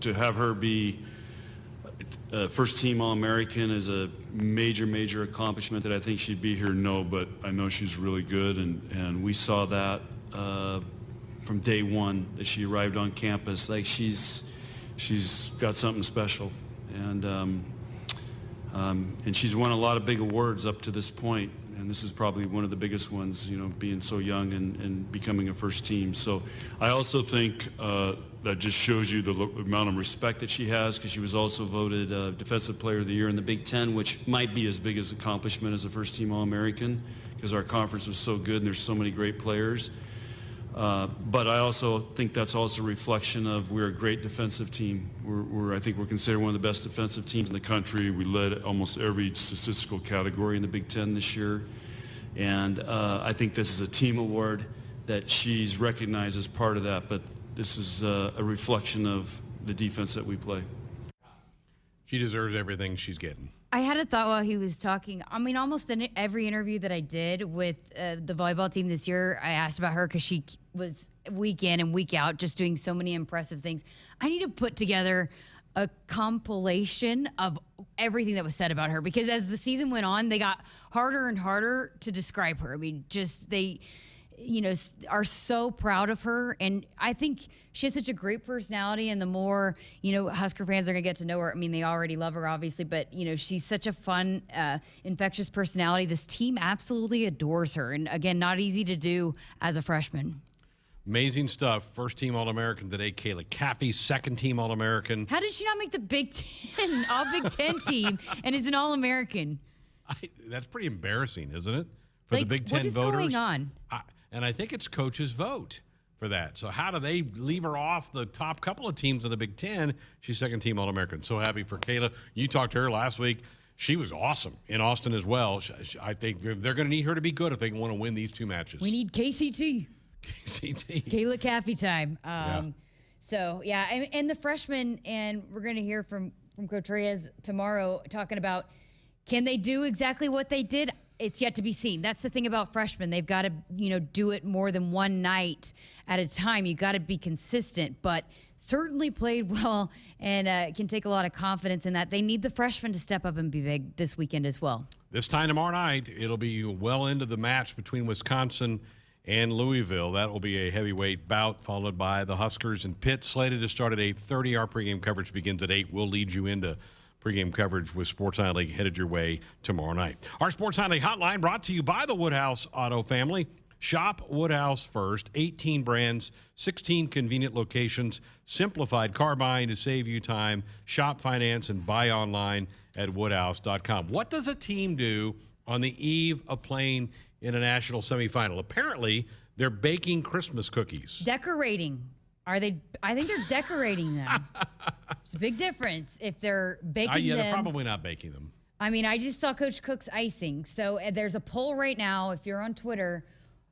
To have her be first team All-American is a major accomplishment. That I think she'd be here, no, but I know she's really good, and we saw that from day one that she arrived on campus. Like she's got something special, and she's won a lot of big awards up to this point. And this is probably one of the biggest ones, being so young and becoming a first team. So I also think that just shows you the amount of respect that she has, because she was also voted Defensive Player of the Year in the Big Ten, which might be as big as accomplishment as a first team All-American, because our conference was so good and there's so many great players. But I also think that's also a reflection of we're a great defensive team. I think we're considered one of the best defensive teams in the country. We led almost every statistical category in the Big Ten this year. And I think this is a team award that she's recognized as part of that. But this is a reflection of the defense that we play. She deserves everything she's getting. I had a thought while he was talking. I mean, almost in every interview that I did with the volleyball team this year, I asked about her because she was week in and week out just doing so many impressive things. I need to put together a compilation of everything that was said about her, because as the season went on, they got harder and harder to describe her. I mean, they are so proud of her. And I think she has such a great personality, and the more, Husker fans are going to get to know her. I mean, they already love her, obviously, but, she's such a fun, infectious personality. This team absolutely adores her. And again, not easy to do as a freshman. Amazing stuff. First team All-American today, Kayla Caffey. Second team All-American. How did she not make the Big Ten, all Big Ten team, and is an All-American? That's pretty embarrassing, isn't it? For the Big Ten voters. What is going on? And I think it's coach's vote for that. So how do they leave her off the top couple of teams in the Big Ten? She's second team All-American. So happy for Kayla. You talked to her last week. She was awesome in Austin as well. I think they're going to need her to be good if they want to win these 2 matches. We need KCT. KCT. Kayla Caffey time. Yeah. So, yeah, and the freshmen, and we're going to hear from Coach Reyes tomorrow talking about, can they do exactly what they did? It's yet to be seen. That's the thing about freshmen. They've got to, do it more than one night at a time. You got to be consistent, but certainly played well and can take a lot of confidence in that. They need the freshmen to step up and be big this weekend as well. This time tomorrow night, it'll be well into the match between Wisconsin and Louisville. That will be a heavyweight bout, followed by the Huskers and Pitt, slated to start at 8:30. Our pregame coverage begins at 8. We'll lead you into pregame coverage with Sports Nightly headed your way tomorrow night. Our Sports Nightly hotline brought to you by the Woodhouse Auto Family. Shop Woodhouse first. 18 brands, 16 convenient locations, simplified car buying to save you time. Shop, finance, and buy online at woodhouse.com. What does a team do on the eve of playing in a national semifinal? Apparently, they're baking Christmas cookies. Decorating. Are they? I think they're decorating them. It's a big difference if they're baking them. Yeah, they're probably not baking them. I mean, I just saw Coach Cook's icing. So there's a poll right now. If you're on Twitter,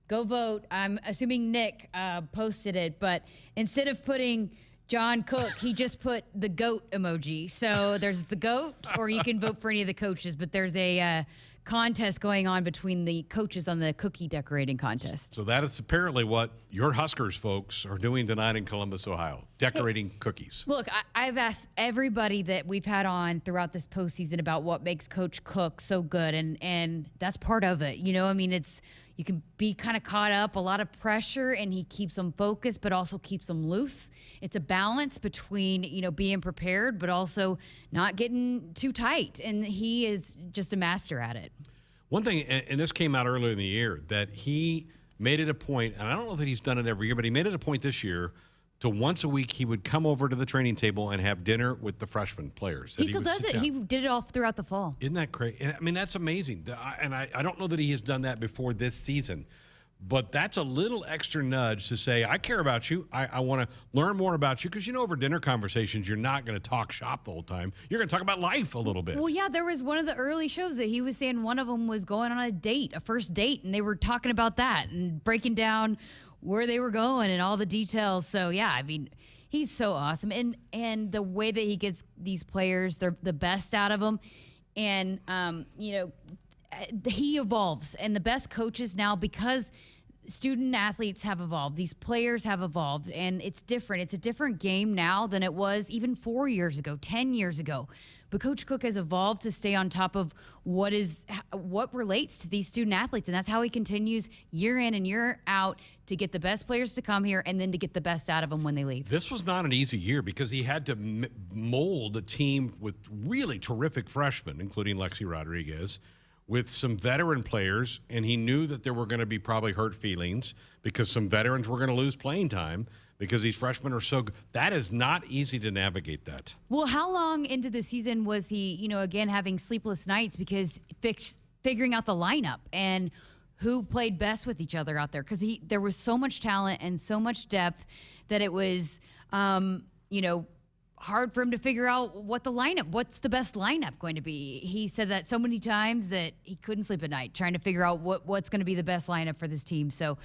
go vote. I'm assuming Nick posted it, but instead of putting John Cook, he just put the goat emoji. So there's the goat, or you can vote for any of the coaches, but there's a contest going on between the coaches on the cookie decorating contest. So that is apparently what your Huskers folks are doing tonight in Columbus, Ohio, decorating cookies. Look, I've asked everybody that we've had on throughout this postseason about what makes Coach Cook so good, and that's part of it. I mean, you can be kind of caught up, a lot of pressure, and he keeps them focused, but also keeps them loose. It's a balance between, being prepared, but also not getting too tight. And he is just a master at it. One thing, and this came out earlier in the year, that he made it a point, and I don't know that he's done it every year, but he made it a point this year to once a week he would come over to the training table and have dinner with the freshman players. He still does it. He did it all throughout the fall. Isn't that great? I mean, that's amazing. And I don't know that he has done that before this season. But that's a little extra nudge to say, I care about you. I want to learn more about you. Because, over dinner conversations, you're not going to talk shop the whole time. You're going to talk about life a little bit. Well, yeah, there was one of the early shows that he was saying one of them was going on a first date, and they were talking about that and breaking down where they were going and all the details. So, yeah, I mean, he's so awesome. And the way that he gets these players, they're the best out of them. And, he evolves. And the best coaches now, because student athletes have evolved, these players have evolved, and it's different. It's a different game now than it was even 4 years ago, 10 years ago. But Coach Cook has evolved to stay on top of what relates to these student athletes, and that's how he continues year in and year out to get the best players to come here and then to get the best out of them when they leave. This was not an easy year because he had to mold a team with really terrific freshmen, including Lexi Rodriguez, with some veteran players, and he knew that there were going to be probably hurt feelings because some veterans were going to lose playing time because these freshmen are so good. That is not easy to navigate that. Well, how long into the season was he, again, having sleepless nights because figuring out the lineup and who played best with each other out there? Because there was so much talent and so much depth that it was, hard for him to figure out what's the best lineup going to be. He said that so many times that he couldn't sleep at night trying to figure out what's going to be the best lineup for this team. So,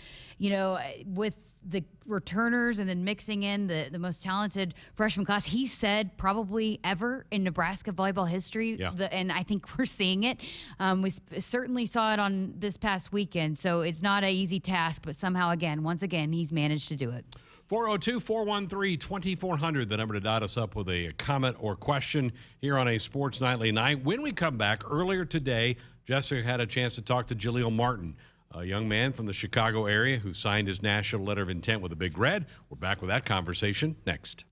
with the returners and then mixing in the most talented freshman class, he said probably ever in Nebraska volleyball history. Yeah. And I think we're seeing it. We certainly saw it on this past weekend. So it's not an easy task, but somehow, once again, he's managed to do it. 402-413-2400, the number to dot us up with a comment or question here on a Sports Nightly night. When we come back, earlier today, Jessica had a chance to talk to Jahlil Martin, a young man from the Chicago area who signed his national letter of intent with the Big Red. We're back with that conversation next.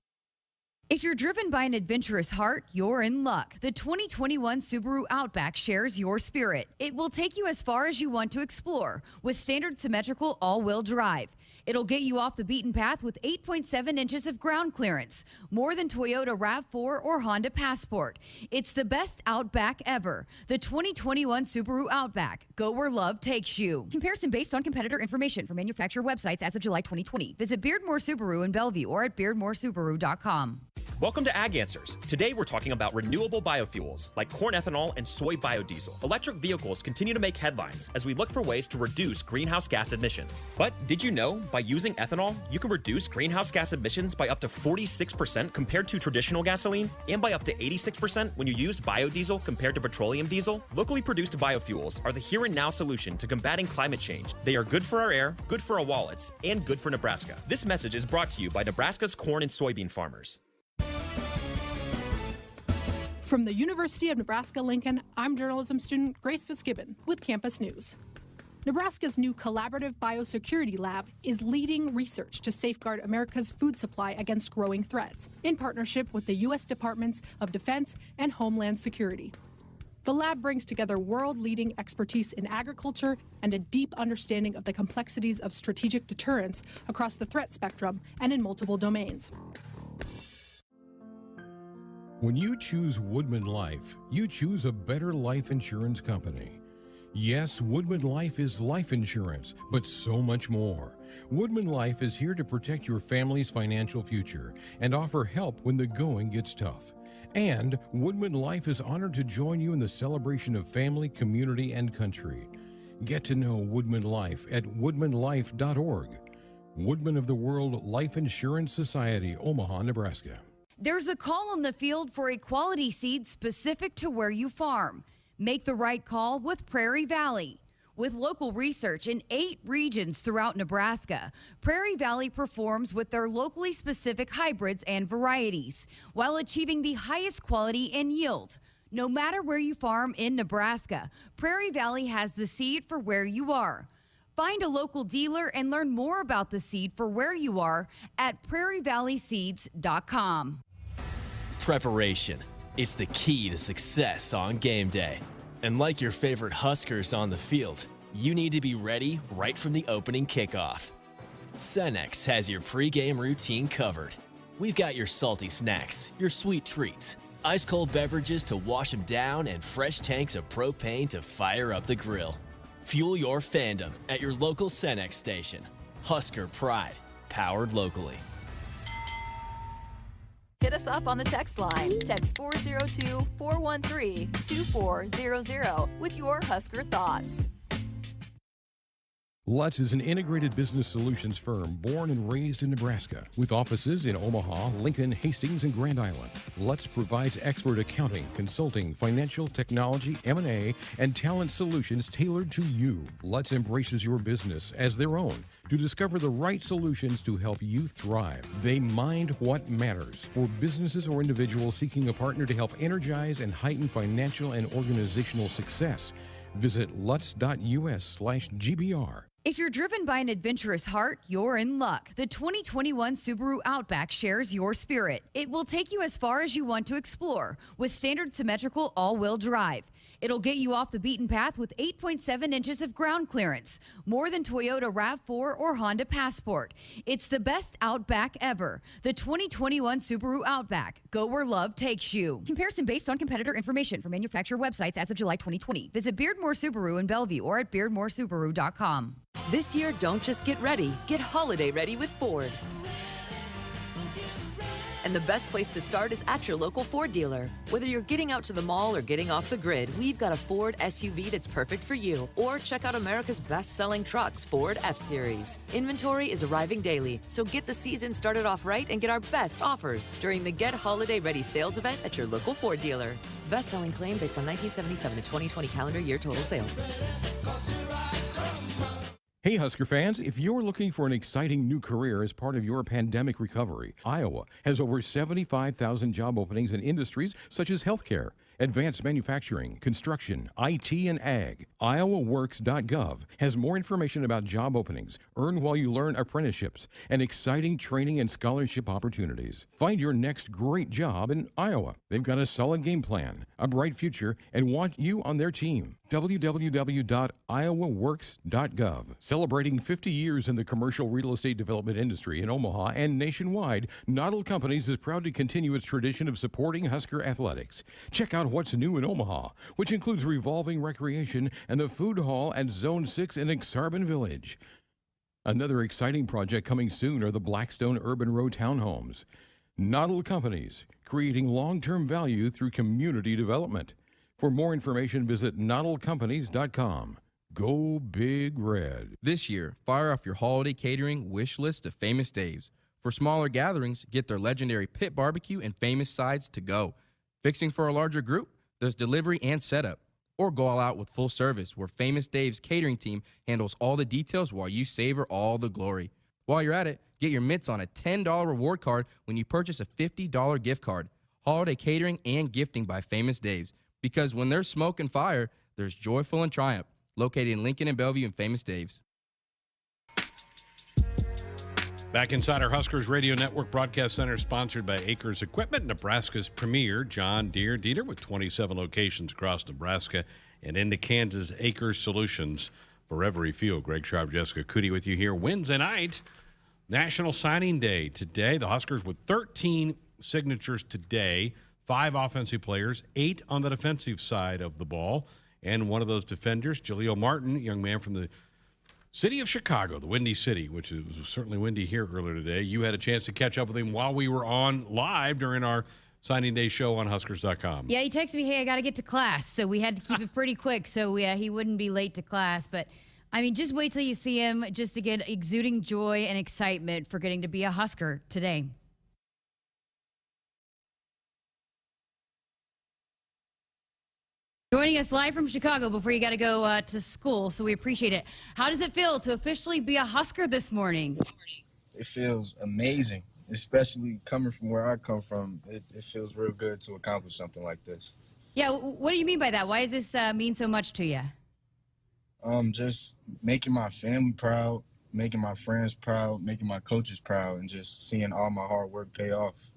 If you're driven by an adventurous heart, you're in luck. The 2021 Subaru Outback shares your spirit. It will take you as far as you want to explore with standard symmetrical all-wheel drive. It'll get you off the beaten path with 8.7 inches of ground clearance, more than Toyota RAV4 or Honda Passport. It's the best Outback ever. The 2021 Subaru Outback. Go where love takes you. Comparison based on competitor information from manufacturer websites as of July 2020. Visit Beardmore Subaru in Bellevue or at beardmoresubaru.com. Welcome to Ag Answers. Today we're talking about renewable biofuels like corn ethanol and soy biodiesel. Electric vehicles continue to make headlines as we look for ways to reduce greenhouse gas emissions. But did you know by using ethanol, you can reduce greenhouse gas emissions by up to 46% compared to traditional gasoline and by up to 86% when you use biodiesel compared to petroleum diesel? Locally produced biofuels are the here and now solution to combating climate change. They are good for our air, good for our wallets, and good for Nebraska. This message is brought to you by Nebraska's corn and soybean farmers. From the University of Nebraska-Lincoln, I'm journalism student Grace Fitzgibbon with Campus News. Nebraska's new collaborative biosecurity lab is leading research to safeguard America's food supply against growing threats in partnership with the U.S. Departments of Defense and Homeland Security. The lab brings together world-leading expertise in agriculture and a deep understanding of the complexities of strategic deterrence across the threat spectrum and in multiple domains. When you choose Woodman Life, you choose a better life insurance company. Yes, Woodman Life is life insurance, but so much more. Woodman Life is here to protect your family's financial future and offer help when the going gets tough. And Woodman Life is honored to join you in the celebration of family, community, and country. Get to know Woodman Life at woodmanlife.org. Woodman of the World Life Insurance Society, Omaha, Nebraska. There's a call on the field for a quality seed specific to where you farm. Make the right call with Prairie Valley. With local research in 8 regions throughout Nebraska, Prairie Valley performs with their locally specific hybrids and varieties while achieving the highest quality and yield. No matter where you farm in Nebraska, Prairie Valley has the seed for where you are. Find a local dealer and learn more about the seed for where you are at prairievalleyseeds.com. Preparation. It's the key to success on game day. And like your favorite Huskers on the field, you need to be ready right from the opening kickoff. Cenex has your pregame routine covered. We've got your salty snacks, your sweet treats, ice-cold beverages to wash them down, and fresh tanks of propane to fire up the grill. Fuel your fandom at your local Cenex station. Husker Pride, powered locally. Hit us up on the text line. Text 402-413-2400 with your Husker thoughts. Lutz is an integrated business solutions firm born and raised in Nebraska with offices in Omaha, Lincoln, Hastings, and Grand Island. Lutz provides expert accounting, consulting, financial, technology, M&A, and talent solutions tailored to you. Lutz embraces your business as their own to discover the right solutions to help you thrive. They mind what matters for businesses or individuals seeking a partner to help energize and heighten financial and organizational success. Visit lutz.us/GBR. If you're driven by an adventurous heart, you're in luck. The 2021 Subaru Outback shares your spirit. It will take you as far as you want to explore with standard symmetrical all-wheel drive. It'll get you off the beaten path with 8.7 inches of ground clearance, more than Toyota RAV4 or Honda Passport. It's the best Outback ever. The 2021 Subaru Outback. Go where love takes you. Comparison based on competitor information from manufacturer websites as of July 2020. Visit Beardmore Subaru in Bellevue or at beardmoresubaru.com. This year, don't just get ready, get holiday ready with Ford. And the best place to start is at your local Ford dealer. Whether you're getting out to the mall or getting off the grid, we've got a Ford SUV that's perfect for you. Or check out America's best-selling trucks, Ford F-Series. Inventory is arriving daily, so get the season started off right and get our best offers during the Get Holiday Ready sales event at your local Ford dealer. Best-selling claim based on 1977 to 2020 calendar year total sales. Hey Husker fans, if you're looking for an exciting new career as part of your pandemic recovery, Iowa has over 75,000 job openings in industries such as healthcare, advanced manufacturing, construction, IT, and ag. IowaWorks.gov has more information about job openings, earn while you learn apprenticeships, and exciting training and scholarship opportunities. Find your next great job in Iowa. They've got a solid game plan, a bright future, and want you on their team. www.iowaworks.gov. Celebrating 50 years in the commercial real estate development industry in Omaha and nationwide, Noddle Companies is proud to continue its tradition of supporting Husker athletics. Check out what's new in Omaha, which includes revolving recreation and the food hall at Zone 6 in Exarban Village. Another exciting project coming soon are the Blackstone Urban Row townhomes. Noddle Companies, creating long-term value through community development. For more information, visit noddlecompanies.com. Go Big Red. This year, fire off your holiday catering wish list to Famous Dave's. For smaller gatherings, get their legendary pit barbecue and famous sides to go. Fixing for a larger group? There's delivery and setup. Or go all out with full service, where Famous Dave's catering team handles all the details while you savor all the glory. While you're at it, get your mitts on a $10 reward card when you purchase a $50 gift card. Holiday catering and gifting by Famous Dave's. Because when there's smoke and fire, there's joyful and triumph. Located in Lincoln and Bellevue and Famous Dave's. Back inside our Huskers Radio Network Broadcast Center, sponsored by Acres Equipment, Nebraska's premier John Deere dealer with 27 locations across Nebraska and into Kansas. Acres Solutions for every field. Greg Sharpe, Jessica Coody with you here. Wednesday night, National Signing Day today. The Huskers with 13 signatures today, 5 offensive players, 8 on the defensive side of the ball. And one of those defenders, Jahlil Martin, a young man from the city of Chicago, the Windy City, which was certainly windy here earlier today. You had a chance to catch up with him while we were on live during our signing day show on Huskers.com. Yeah, he texted me, hey, I got to get to class. So we had to keep it pretty quick so he wouldn't be late to class. But, I mean, just wait till you see him just to get exuding joy and excitement for getting to be a Husker today. Joining us live from Chicago before you got to go to school, so we appreciate it. How does it feel to officially be a Husker this morning? It feels amazing, especially coming from where I come from. It feels real good to accomplish something like this. Yeah, what do you mean by that? Why does this mean so much to you? Just making my family proud, making my friends proud, making my coaches proud, and just seeing all my hard work pay off.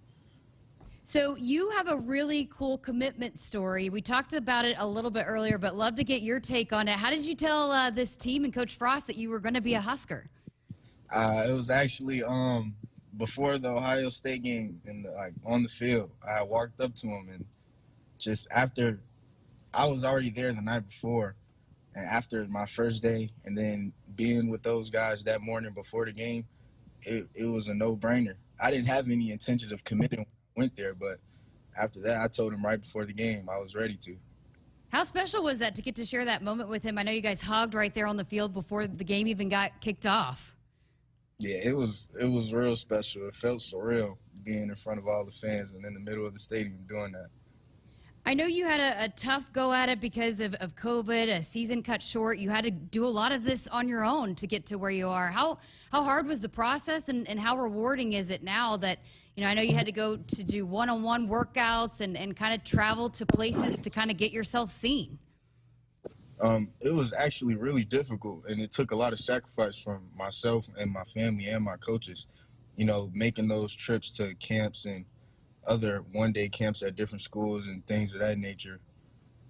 So you have a really cool commitment story. We talked about it a little bit earlier, but love to get your take on it. How did you tell this team and Coach Frost that you were going to be a Husker? It was actually before the Ohio State game, and on the field. I walked up to him, and just after, I was already there the night before, and after my first day, and then being with those guys that morning before the game, it was a no-brainer. I didn't have any intentions of committing. Went there, but after that, I told him right before the game I was ready to. How special was that to get to share that moment with him? I know you guys hugged right there on the field before the game even got kicked off. Yeah, it was real special. It felt surreal being in front of all the fans and in the middle of the stadium doing that. I know you had a tough go at it because of COVID, a season cut short. You had to do a lot of this on your own to get to where you are. How hard was the process, and how rewarding is it now that, I know you had to go to do one-on-one workouts and kind of travel to places to kind of get yourself seen? It was actually really difficult, and it took a lot of sacrifice from myself and my family and my coaches, making those trips to camps and other one-day camps at different schools and things of that nature.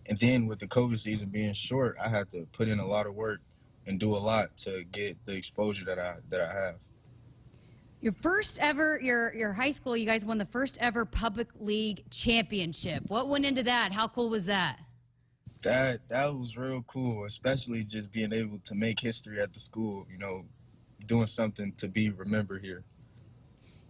And then with the COVID season being short, I had to put in a lot of work and do a lot to get the exposure that I have. Your first ever, your high school, you guys won the first ever public league championship. What went into that? How cool was that? That was real cool, especially just being able to make history at the school, doing something to be remembered here.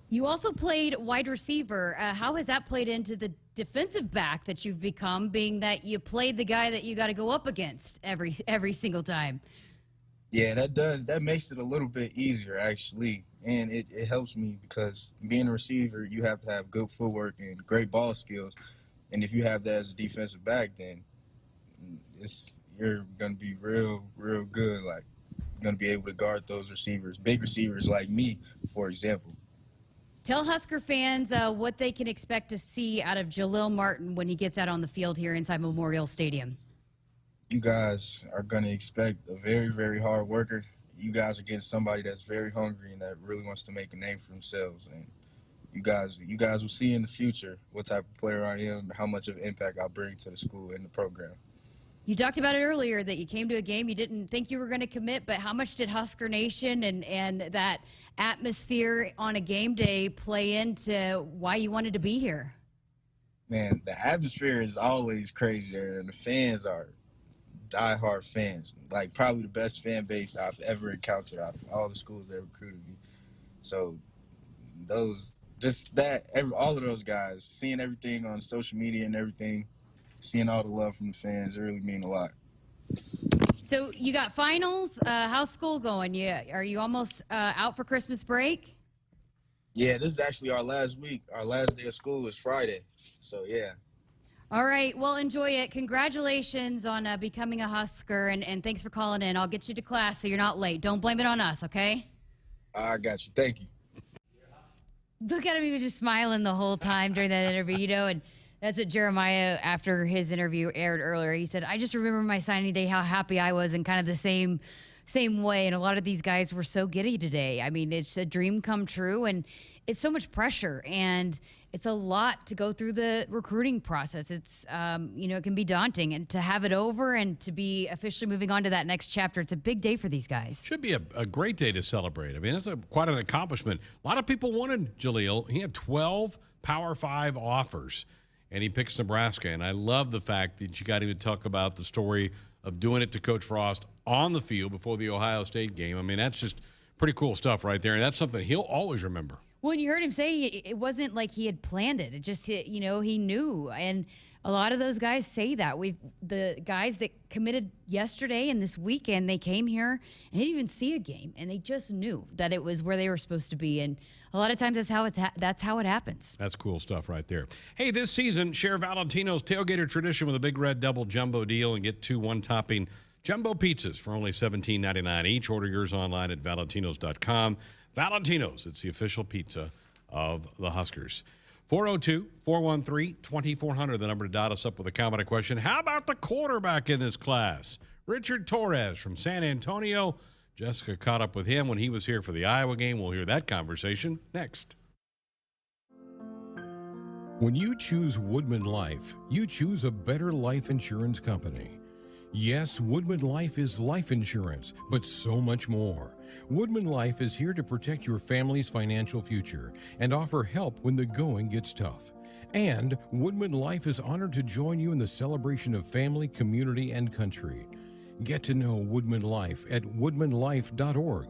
You also played wide receiver. How has that played into the defensive back that you've become, being that you played the guy that you got to go up against every single time? Yeah, that makes it a little bit easier, actually. And it helps me because being a receiver, you have to have good footwork and great ball skills. And if you have that as a defensive back, then you're going to be real, real good. Like, you're going to be able to guard those receivers, big receivers like me, for example. Tell Husker fans what they can expect to see out of Jahlil Martin when he gets out on the field here inside Memorial Stadium. You guys are going to expect a very, very hard worker. You guys are getting somebody that's very hungry and that really wants to make a name for themselves. And you guys will see in the future what type of player I am, how much of an impact I'll bring to the school and the program. You talked about it earlier that you came to a game, you didn't think you were going to commit, but how much did Husker Nation and that atmosphere on a game day play into why you wanted to be here? Man, the atmosphere is always crazy there, and the fans are diehard fans. Like, probably the best fan base I've ever encountered out of all the schools that recruited me. So those just that, all of those guys, seeing everything on social media and everything, seeing all the love from the fans, it really mean a lot. So you got finals. How's school going? Are you almost out for Christmas break? Yeah, this is actually our last week. Our last day of school is Friday. So, yeah. All right. Well, enjoy it. Congratulations on becoming a Husker, and thanks for calling in. I'll get you to class so you're not late. Don't blame it on us, okay? I got you. Thank you. Look at him. He was just smiling the whole time during that interview, and that's what Jeremiah, after his interview aired earlier, he said, I just remember my signing day, how happy I was, and kind of the same way. And a lot of these guys were so giddy today. I mean, it's a dream come true, and it's so much pressure, and it's a lot to go through the recruiting process. It's, it can be daunting, and to have it over and to be officially moving on to that next chapter, it's a big day for these guys. Should be a great day to celebrate. I mean, it's quite an accomplishment. A lot of people wanted Jahlil. He had 12 Power 5 offers, and he picks Nebraska. And I love the fact that you got him to talk about the story of doing it to Coach Frost on the field before the Ohio State game. I mean, that's just pretty cool stuff right there, and that's something he'll always remember. When you heard him say it wasn't like he had planned it. It just, he knew. And a lot of those guys say that. The guys that committed yesterday and this weekend, they came here and they didn't even see a game, and they just knew that it was where they were supposed to be. And a lot of times that's how it happens. That's cool stuff right there. Hey, this season, share Valentino's tailgater tradition with a Big Red Double Jumbo deal and get 2 one-topping jumbo pizzas for only $17.99 each. Order yours online at valentinos.com. Valentino's, it's the official pizza of the Huskers. 402-413-2400, the number to dot us up with a comment or question. How about the quarterback in this class? Richard Torres from San Antonio. Jessica caught up with him when he was here for the Iowa game. We'll hear that conversation next. When you choose Woodman Life, you choose a better life insurance company. Yes, Woodman Life is life insurance, but so much more. Woodman Life is here to protect your family's financial future and offer help when the going gets tough. And Woodman Life is honored to join you in the celebration of family, community, and country. Get to know Woodman Life at woodmanlife.org.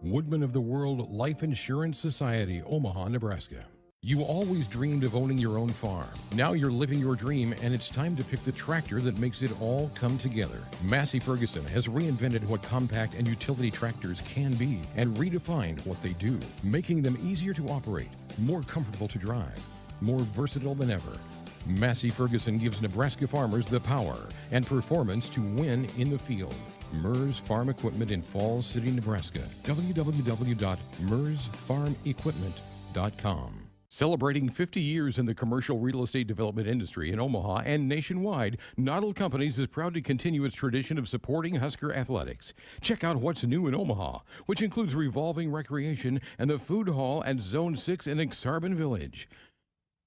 Woodman of the World Life Insurance Society, Omaha, Nebraska. You always dreamed of owning your own farm. Now you're living your dream, and it's time to pick the tractor that makes it all come together. Massey Ferguson has reinvented what compact and utility tractors can be and redefined what they do, making them easier to operate, more comfortable to drive, more versatile than ever. Massey Ferguson gives Nebraska farmers the power and performance to win in the field. MERS Farm Equipment in Falls City, Nebraska. www.mersfarmequipment.com. Celebrating 50 years in the commercial real estate development industry in Omaha and nationwide, Noddle Companies is proud to continue its tradition of supporting Husker athletics. Check out what's new in Omaha, which includes revolving recreation and the food hall at Zone 6 in Exarban Village.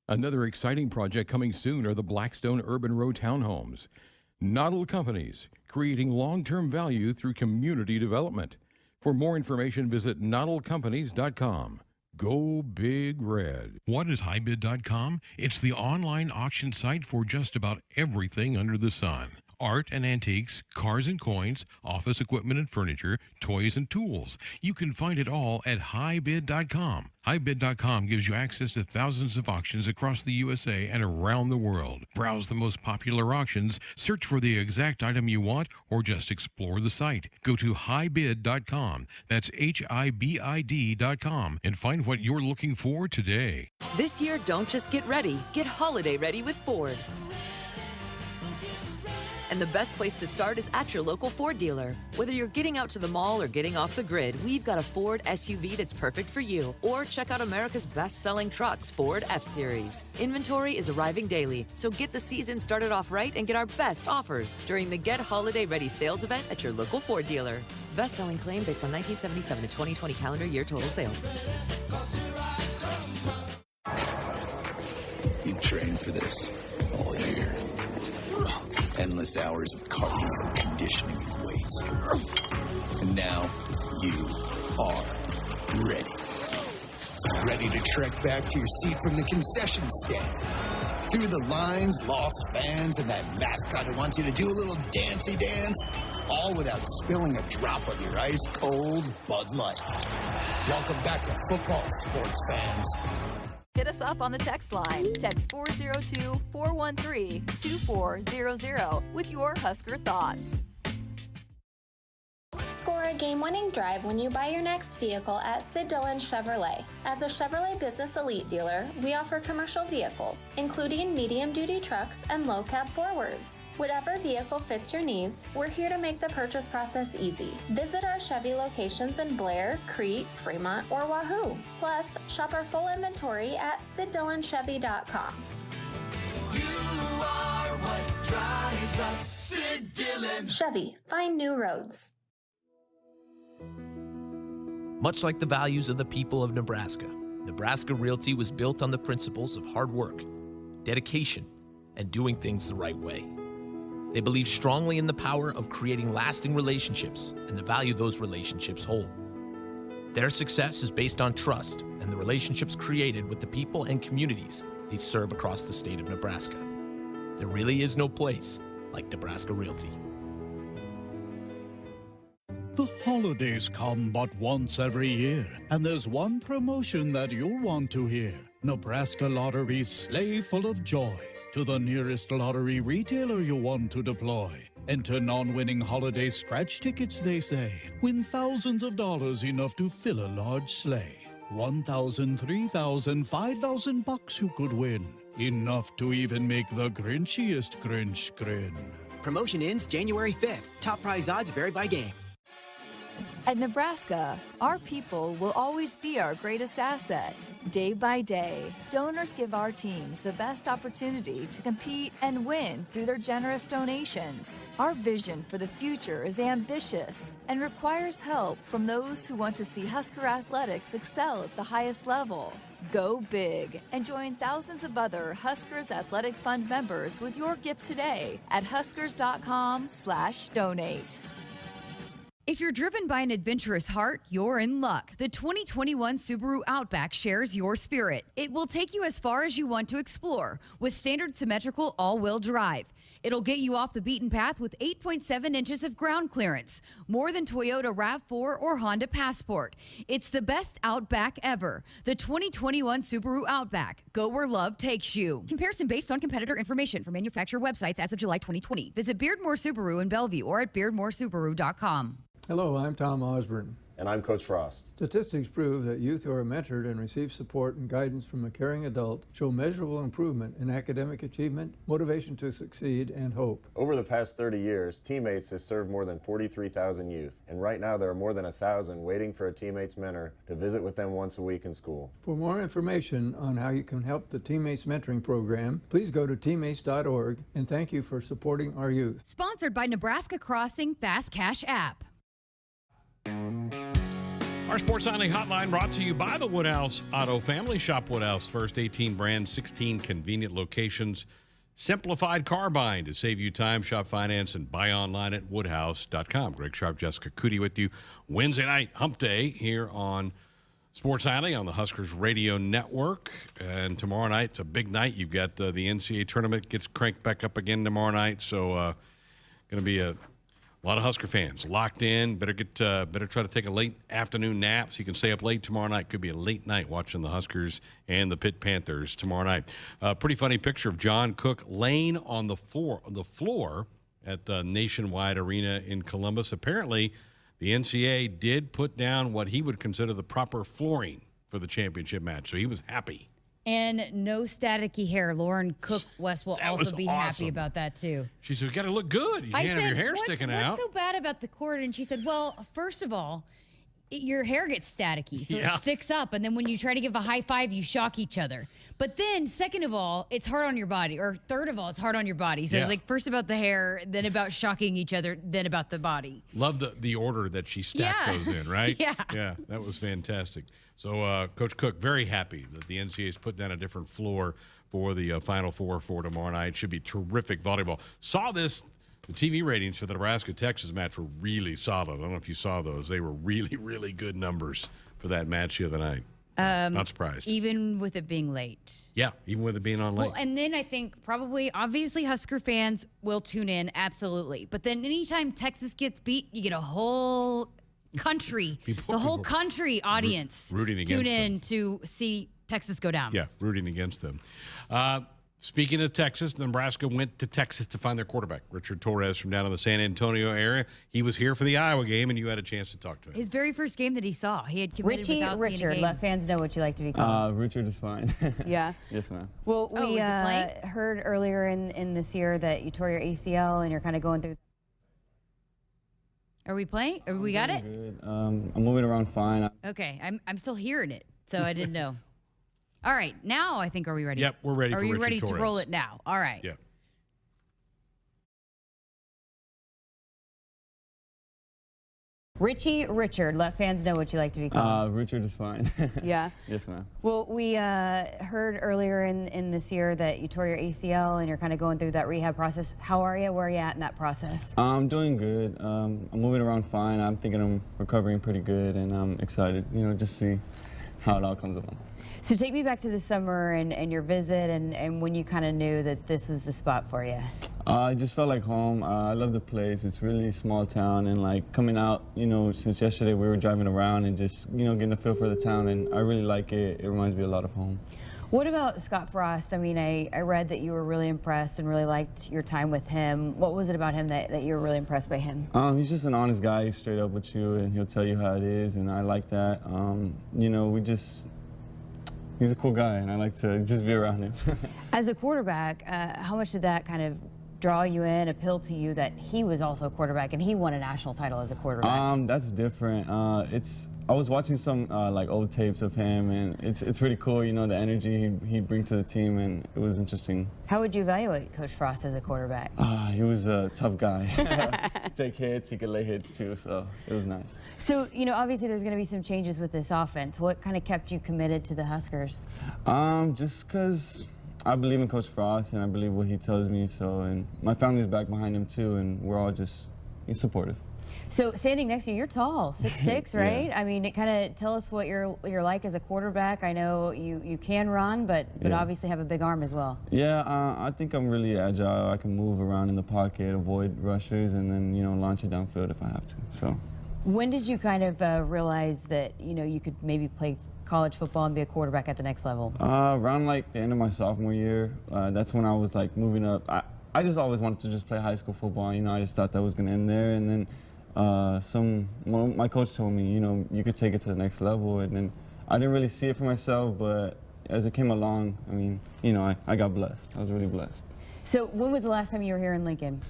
Another exciting project coming soon are the Blackstone Urban Row townhomes. Noddle Companies, creating long-term value through community development. For more information, visit noddlecompanies.com. Go Big Red. What is highbid.com? It's the online auction site for just about everything under the sun. Art and antiques, cars and coins, office equipment and furniture, toys and tools. You can find it all at highbid.com. Highbid.com gives you access to thousands of auctions across the USA and around the world. Browse the most popular auctions, search for the exact item you want, or just explore the site. Go to highbid.com. That's HIBID.com and find what you're looking for today. This year, don't just get ready, get holiday ready with Ford. And the best place to start is at your local Ford dealer. Whether you're getting out to the mall or getting off the grid, we've got a Ford SUV that's perfect for you. Or check out America's best-selling trucks, Ford F-Series. Inventory is arriving daily, so get the season started off right and get our best offers during the Get Holiday Ready sales event at your local Ford dealer. Best-selling claim based on 1977 to 2020 calendar year total sales. You trained for this all year. Endless hours of cardio, conditioning, and weights. And now you are ready. Ready to trek back to your seat from the concession stand. Through the lines, lost fans, and that mascot who wants you to do a little dancey dance, all without spilling a drop of your ice-cold Bud Light. Welcome back to football, sports fans. Hit us up on the text line. Text 402-413-2400 with your Husker thoughts. Score a game-winning drive when you buy your next vehicle at Sid Dillon Chevrolet. As a Chevrolet Business Elite dealer, we offer commercial vehicles, including medium-duty trucks and low-cab forwards. Whatever vehicle fits your needs, we're here to make the purchase process easy. Visit our Chevy locations in Blair, Crete, Fremont, or Wahoo. Plus, shop our full inventory at SidDillonChevy.com. You are what drives us, Sid Dillon. Chevy, find new roads. Much like the values of the people of Nebraska, Nebraska Realty was built on the principles of hard work, dedication, and doing things the right way. They believe strongly in the power of creating lasting relationships and the value those relationships hold. Their success is based on trust and the relationships created with the people and communities they serve across the state of Nebraska. There really is no place like Nebraska Realty. The holidays come but once every year, and there's one promotion that you'll want to hear. Nebraska Lottery's Sleigh Full of Joy. To the nearest lottery retailer you want to deploy. Enter non-winning holiday scratch tickets, they say. Win thousands of dollars, enough to fill a large sleigh. 1,000, 3,000, 5,000 bucks you could win. Enough to even make the grinchiest Grinch grin. Promotion ends January 5th. Top prize odds vary by game. At Nebraska, our people will always be our greatest asset. Day by day, donors give our teams the best opportunity to compete and win through their generous donations. Our vision for the future is ambitious and requires help from those who want to see Husker athletics excel at the highest level. Go big and join thousands of other Huskers Athletic Fund members with your gift today at huskers.com/donate. If you're driven by an adventurous heart, you're in luck. The 2021 Subaru Outback shares your spirit. It will take you as far as you want to explore with standard symmetrical all-wheel drive. It'll get you off the beaten path with 8.7 inches of ground clearance, more than Toyota RAV4 or Honda Passport. It's the best Outback ever. The 2021 Subaru Outback. Go where love takes you. Comparison based on competitor information from manufacturer websites as of July 2020. Visit Beardmore Subaru in Bellevue or at beardmoresubaru.com. Hello, I'm Tom Osborne. And I'm Coach Frost. Statistics prove that youth who are mentored and receive support and guidance from a caring adult show measurable improvement in academic achievement, motivation to succeed, and hope. Over the past 30 years, Teammates has served more than 43,000 youth, and right now there are more than 1,000 waiting for a Teammates mentor to visit with them once a week in school. For more information on how you can help the Teammates Mentoring Program, please go to teammates.org, and thank you for supporting our youth. Sponsored by Nebraska Crossing Fast Cash app. Our Sports Signing Hotline brought to you by the Woodhouse Auto Family. Shop Woodhouse first, 18 brands, 16 convenient locations. Simplified car buying to save you time. Shop finance and buy online at woodhouse.com. Greg Sharpe, Jessica Coody with you. Wednesday night, hump day here on Sports Alley on the Huskers Radio Network. And tomorrow night, it's a big night. You've got the NCAA tournament gets cranked back up again tomorrow night. So going to be a lot of Husker fans locked in. Better try to take a late afternoon nap so you can stay up late tomorrow night. Could be a late night watching the Huskers and the Pitt Panthers tomorrow night. Pretty funny picture of John Cook laying on the floor at the Nationwide Arena in Columbus. Apparently, the NCAA did put down what he would consider the proper flooring for the championship match, so he was happy. And no staticky hair. Lauren Cook-West will also be happy about that, too. She said, you got to look good. You can't have your hair sticking out. What's so bad about the court? And she said, well, first of all, your hair gets staticky, so it sticks up. And then when you try to give a high five, you shock each other. But then, second of all, it's hard on your body. Or third of all, it's hard on your body. So it's like first about the hair, then about shocking each other, then about the body. Love the order that she stacked those in, right? Yeah, that was fantastic. So Coach Cook, very happy that the NCAA's put down a different floor for the Final Four for tomorrow night. Should be terrific volleyball. Saw this. The TV ratings for the Nebraska-Texas match were really solid. I don't know if you saw those. They were really, really good numbers for that match the other night. Not surprised. Even with it being late. Yeah, even with it being on late. Well, and then I think obviously Husker fans will tune in, absolutely. But then anytime Texas gets beat, you get a whole country, the whole country audience rooting against tune in to see Texas go down. Yeah, rooting against them. Speaking of Texas, Nebraska went to Texas to find their quarterback, Richard Torres from down in the San Antonio area. He was here for the Iowa game, and you had a chance to talk to him. His very first game that he saw, he had committed Richie, without seeing a Richard, game. let fans know what you like to be called. Richard is fine. Yeah. Yes, ma'am. Well, Oh, we is it playing? heard earlier in this year that you tore your ACL and you're kind of going through. Are we playing? We got it? Good. I'm moving around fine. Okay, I'm still hearing it, so I didn't know. All right, now I think, are we ready? Yep, we're ready for Are you Richard ready to Torres. roll it now? All right. Yep. Richie, Richard, let fans know what you like to be called. Richard is fine. Yeah. Yes, ma'am. Well, we heard earlier in this year that you tore your ACL and you're kind of going through that rehab process. How are you? Where are you at in that process? I'm doing good. I'm moving around fine. I'm thinking I'm recovering pretty good, and I'm excited, just see how it all comes along. So take me back to the summer and your visit and when you kind of knew that this was the spot for you. I just felt like home. I love the place. It's really a small town, and like coming out, since yesterday we were driving around and just, getting a feel for the town, and I really like it. It reminds me a lot of home. What about Scott Frost? I mean, I read that you were really impressed and really liked your time with him. What was it about him that you were really impressed by him? He's just an honest guy. He's straight up with you, and he'll tell you how it is, and I like that. He's a cool guy, and I like to just be around him. As a quarterback, how much did that kind of draw you in, appeal to you that he was also a quarterback and he won a national title as a quarterback? That's different. I was watching some like old tapes of him, and it's pretty cool. The energy he brings to the team, and it was interesting. How would you evaluate Coach Frost as a quarterback? He was a tough guy. Take hits, he could lay hits too, so it was nice. So obviously there's going to be some changes with this offense. What kind of kept you committed to the Huskers? Just because I believe in Coach Frost, and I believe what he tells me. And my family's back behind him too, and we're all just supportive. So standing next to you, you're tall, 6'6", right? Yeah. I mean, kind of tell us what you're like as a quarterback. I know you can run, but Yeah. obviously have a big arm as well. Yeah, I think I'm really agile. I can move around in the pocket, avoid rushers, and then launch it downfield if I have to. So. When did you kind of realize that you could maybe play college football and be a quarterback at the next level? Around like the end of my sophomore year, that's when I was like moving up. I just always wanted to just play high school football. I just thought that was going to end there, and then my coach told me, you could take it to the next level, and then I didn't really see it for myself, but as it came along, I mean, I got blessed. I was really blessed. So when was the last time you were here in Lincoln?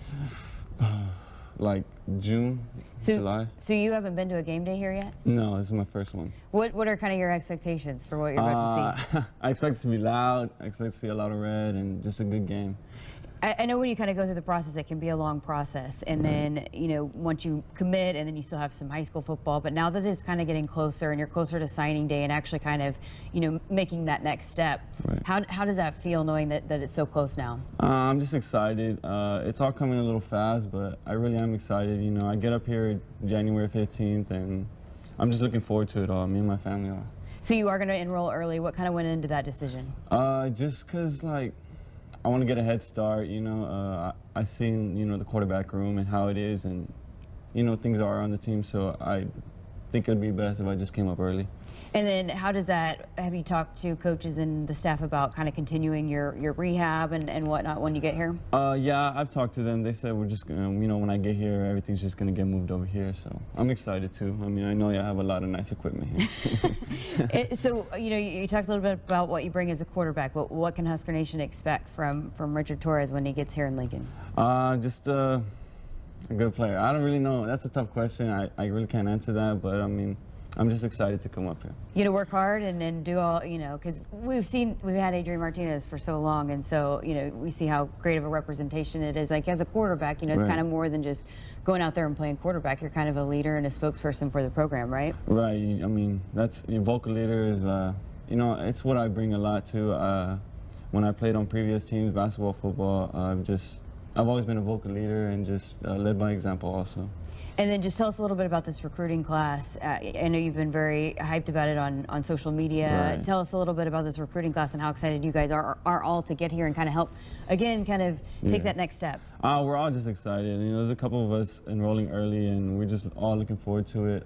Like June, July. So you haven't been to a game day here yet? No, this is my first one. What are kind of your expectations for what you're about to see? I expect it to be loud. I expect to see a lot of red and just a good game. I know when you kind of go through the process, it can be a long process. And then, once you commit, and then you still have some high school football. But now that it's kind of getting closer and you're closer to signing day and actually kind of, making that next step, right. How does that feel knowing that it's so close now? I'm just excited. It's all coming a little fast, but I really am excited. I get up here January 15th, and I'm just looking forward to it all. Me and my family are. So you are going to enroll early. What kind of went into that decision? Just because, I want to get a head start, I seen, the quarterback room and how it is, and, things are on the team, so I think it would be best if I just came up early. And then have you talked to coaches and the staff about kind of continuing your rehab and whatnot when you get here? Yeah, I've talked to them. They said we're just going to, when I get here, everything's just going to get moved over here, so I'm excited too. I mean, I know you have a lot of nice equipment here. So, you talked a little bit about what you bring as a quarterback, but what can Husker Nation expect from Richard Torres when he gets here in Lincoln? Just a good player. I don't really know. That's a tough question. I really can't answer that, but I mean, I'm just excited to come up here. You work hard and do all, because we've had Adrian Martinez for so long, and so, we see how great of a representation it is. Like, as a quarterback, it's Right. kind of more than just going out there and playing quarterback. You're kind of a leader and a spokesperson for the program, right? Right. I mean, your vocal leader is, it's what I bring a lot to. When I played on previous teams, basketball, football, I've always been a vocal leader and just led by example also. And then just tell us a little bit about this recruiting class. I know you've been very hyped about it on social media. Right. Tell us a little bit about this recruiting class and how excited you guys are all to get here and kind of help, again, kind of take that next step. We're all just excited. There's a couple of us enrolling early, and we're just all looking forward to it.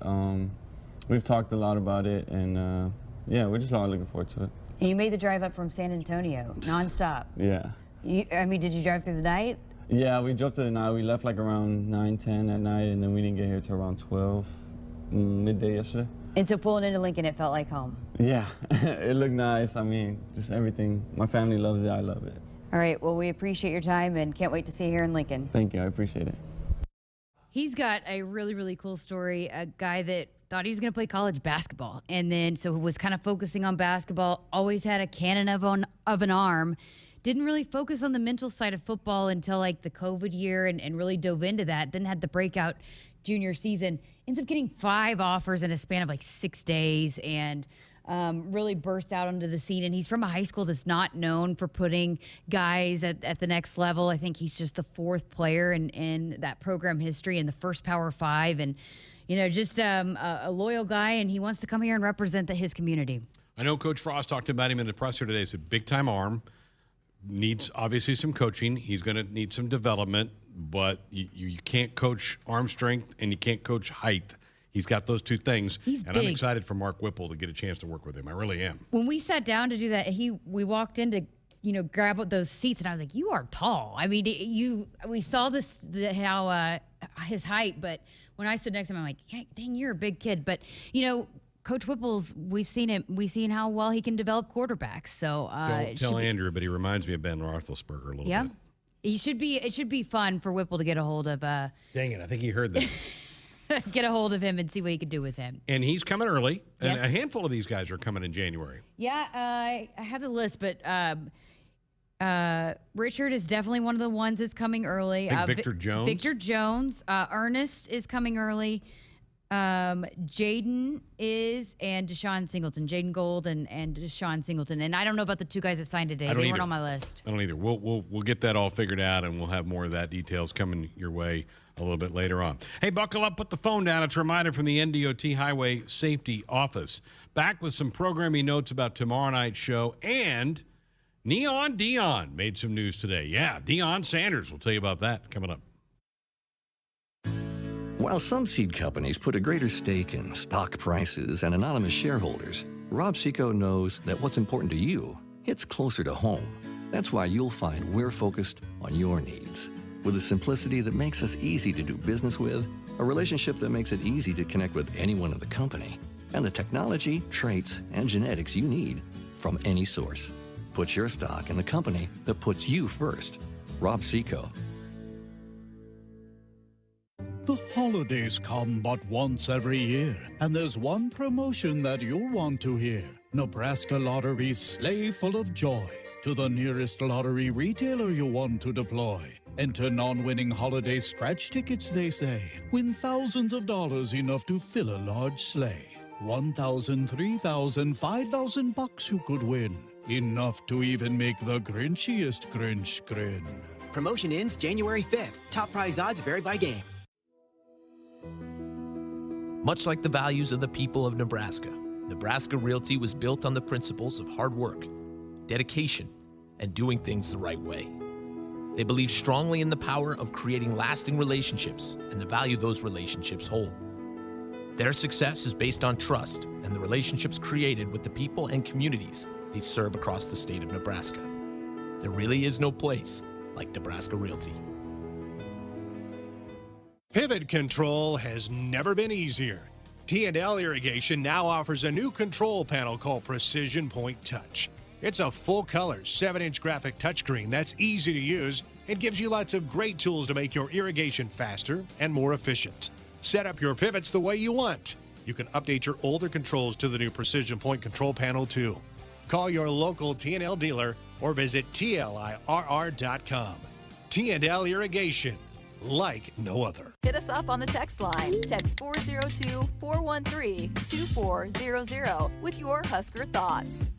We've talked a lot about it, and yeah, we're just all looking forward to it. And you made the drive up from San Antonio, nonstop. Yeah. Did you drive through the night? Yeah, we drove to the night. We left like around 9, 10 at night, and then we didn't get here till around 12, midday yesterday. And so pulling into Lincoln, it felt like home. Yeah, it looked nice. I mean, just everything. My family loves it. I love it. All right, well, we appreciate your time and can't wait to see you here in Lincoln. Thank you. I appreciate it. He's got a really, really cool story. A guy that thought he was going to play college basketball, and then so was kind of focusing on basketball, always had a cannon of an arm, didn't really focus on the mental side of football until like the COVID year and really dove into that, then had the breakout junior season, ends up getting 5 offers in a span of like 6 days, and really burst out onto the scene. And he's from a high school that's not known for putting guys at the next level. I think he's just the 4th player in that program history and the first Power 5, and just a loyal guy, and he wants to come here and represent his community. I know Coach Frost talked about him in the presser today. It's a big-time arm. Needs, obviously, some coaching. He's going to need some development, but you can't coach arm strength and you can't coach height. He's got those 2 things. He's and big. I'm excited for Mark Whipple to get a chance to work with him. I really am. When we sat down to do that, we walked in to grab those seats, and I was like, "You are tall." I mean, we saw how his height, but when I stood next to him, I'm like, "Yeah, dang, you're a big kid." But Coach Whipple's, we've seen how well he can develop quarterbacks. So don't tell Andrew, but he reminds me of Ben Roethlisberger a little bit. Yeah, it should be fun for Whipple to get a hold of. Dang it, I think he heard that. Get a hold of him and see what he can do with him. And he's coming early. Yes. And a handful of these guys are coming in January. Yeah, I have the list, but Richard is definitely one of the ones that's coming early. Victor Jones. Victor Jones. Ernest is coming early. Jaden is, and Deshaun Singleton. Jaden Gold and Deshaun Singleton. And I don't know about the 2 guys that signed today. They weren't on my list. I don't either. We'll get that all figured out, and we'll have more of that details coming your way a little bit later on. Hey, buckle up, put the phone down. It's a reminder from the NDOT Highway Safety Office. Back with some programming notes about tomorrow night's show, and Neon Deion made some news today. Yeah, Deion Sanders. We'll tell you about that coming up. While some seed companies put a greater stake in stock prices and anonymous shareholders, Rob Seco knows that what's important to you hits closer to home. That's why you'll find we're focused on your needs. With a simplicity that makes us easy to do business with, a relationship that makes it easy to connect with anyone in the company, and the technology, traits, and genetics you need from any source. Put your stock in the company that puts you first. Rob Seco. The holidays come but once every year, and there's one promotion that you'll want to hear. Nebraska Lottery's Sleigh Full of Joy. To the nearest lottery retailer you want to deploy. Enter non-winning holiday scratch tickets, they say. Win thousands of dollars, enough to fill a large sleigh. 1,000, 3,000, 5,000 bucks you could win. Enough to even make the grinchiest Grinch grin. Promotion ends January 5th. Top prize odds vary by game. Much like the values of the people of Nebraska, Nebraska Realty was built on the principles of hard work, dedication, and doing things the right way. They believe strongly in the power of creating lasting relationships and the value those relationships hold. Their success is based on trust and the relationships created with the people and communities they serve across the state of Nebraska. There really is no place like Nebraska Realty. Pivot control has never been easier. T&L Irrigation now offers a new control panel called Precision Point Touch. It's a full-color, 7-inch graphic touchscreen that's easy to use and gives you lots of great tools to make your irrigation faster and more efficient. Set up your pivots the way you want. You can update your older controls to the new Precision Point control panel, too. Call your local T&L dealer or visit TLIRR.com. T&L Irrigation, like no other. Hit us up on the text line. Text 402-413-2400 with your Husker thoughts.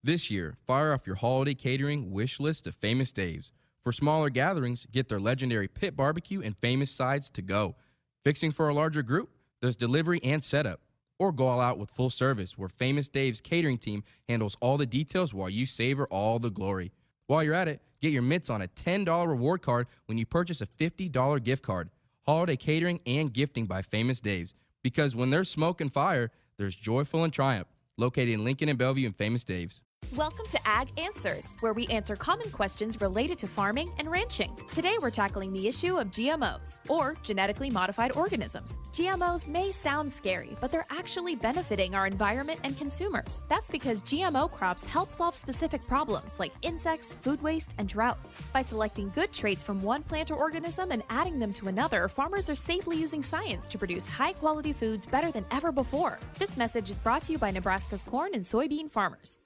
This year, fire off your holiday catering wish list of Famous Dave's. For smaller gatherings, get their legendary pit barbecue and famous sides to go. Fixing for a larger group? There's delivery and setup. Or go all out with full service, where Famous Dave's catering team handles all the details while you savor all the glory. While you're at it, get your mitts on a $10 reward card when you purchase a $50 gift card. Holiday catering and gifting by Famous Dave's. Because when there's smoke and fire, there's joyful and triumph. located in Lincoln and Bellevue and Famous Dave's. Welcome to Ag Answers, where we answer common questions related to farming and ranching. Today we're tackling the issue of GMOs, or genetically modified organisms. GMOs may sound scary, but they're actually benefiting our environment and consumers. That's because GMO crops help solve specific problems like insects, food waste, and droughts. By selecting good traits from one plant or organism and adding them to another, farmers are safely using science to produce high-quality foods better than ever before. This message is brought to you by Nebraska's corn and soybean farmers.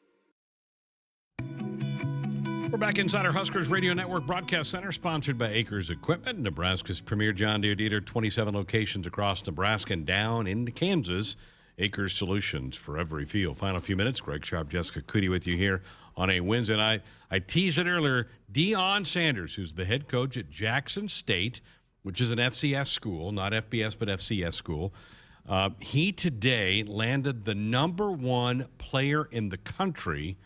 We're back inside our Huskers Radio Network Broadcast Center, sponsored by Acres Equipment, Nebraska's premier John Deere dealer, 27 locations across Nebraska and down into Kansas. Acres Solutions for every field. Final few minutes, Greg Sharpe, Jessica Coody with you here on a Wednesday night. I teased it earlier, Deion Sanders, who's the head coach at Jackson State, which is an FCS school, not FBS, but FCS school. He today landed the #1 player in the country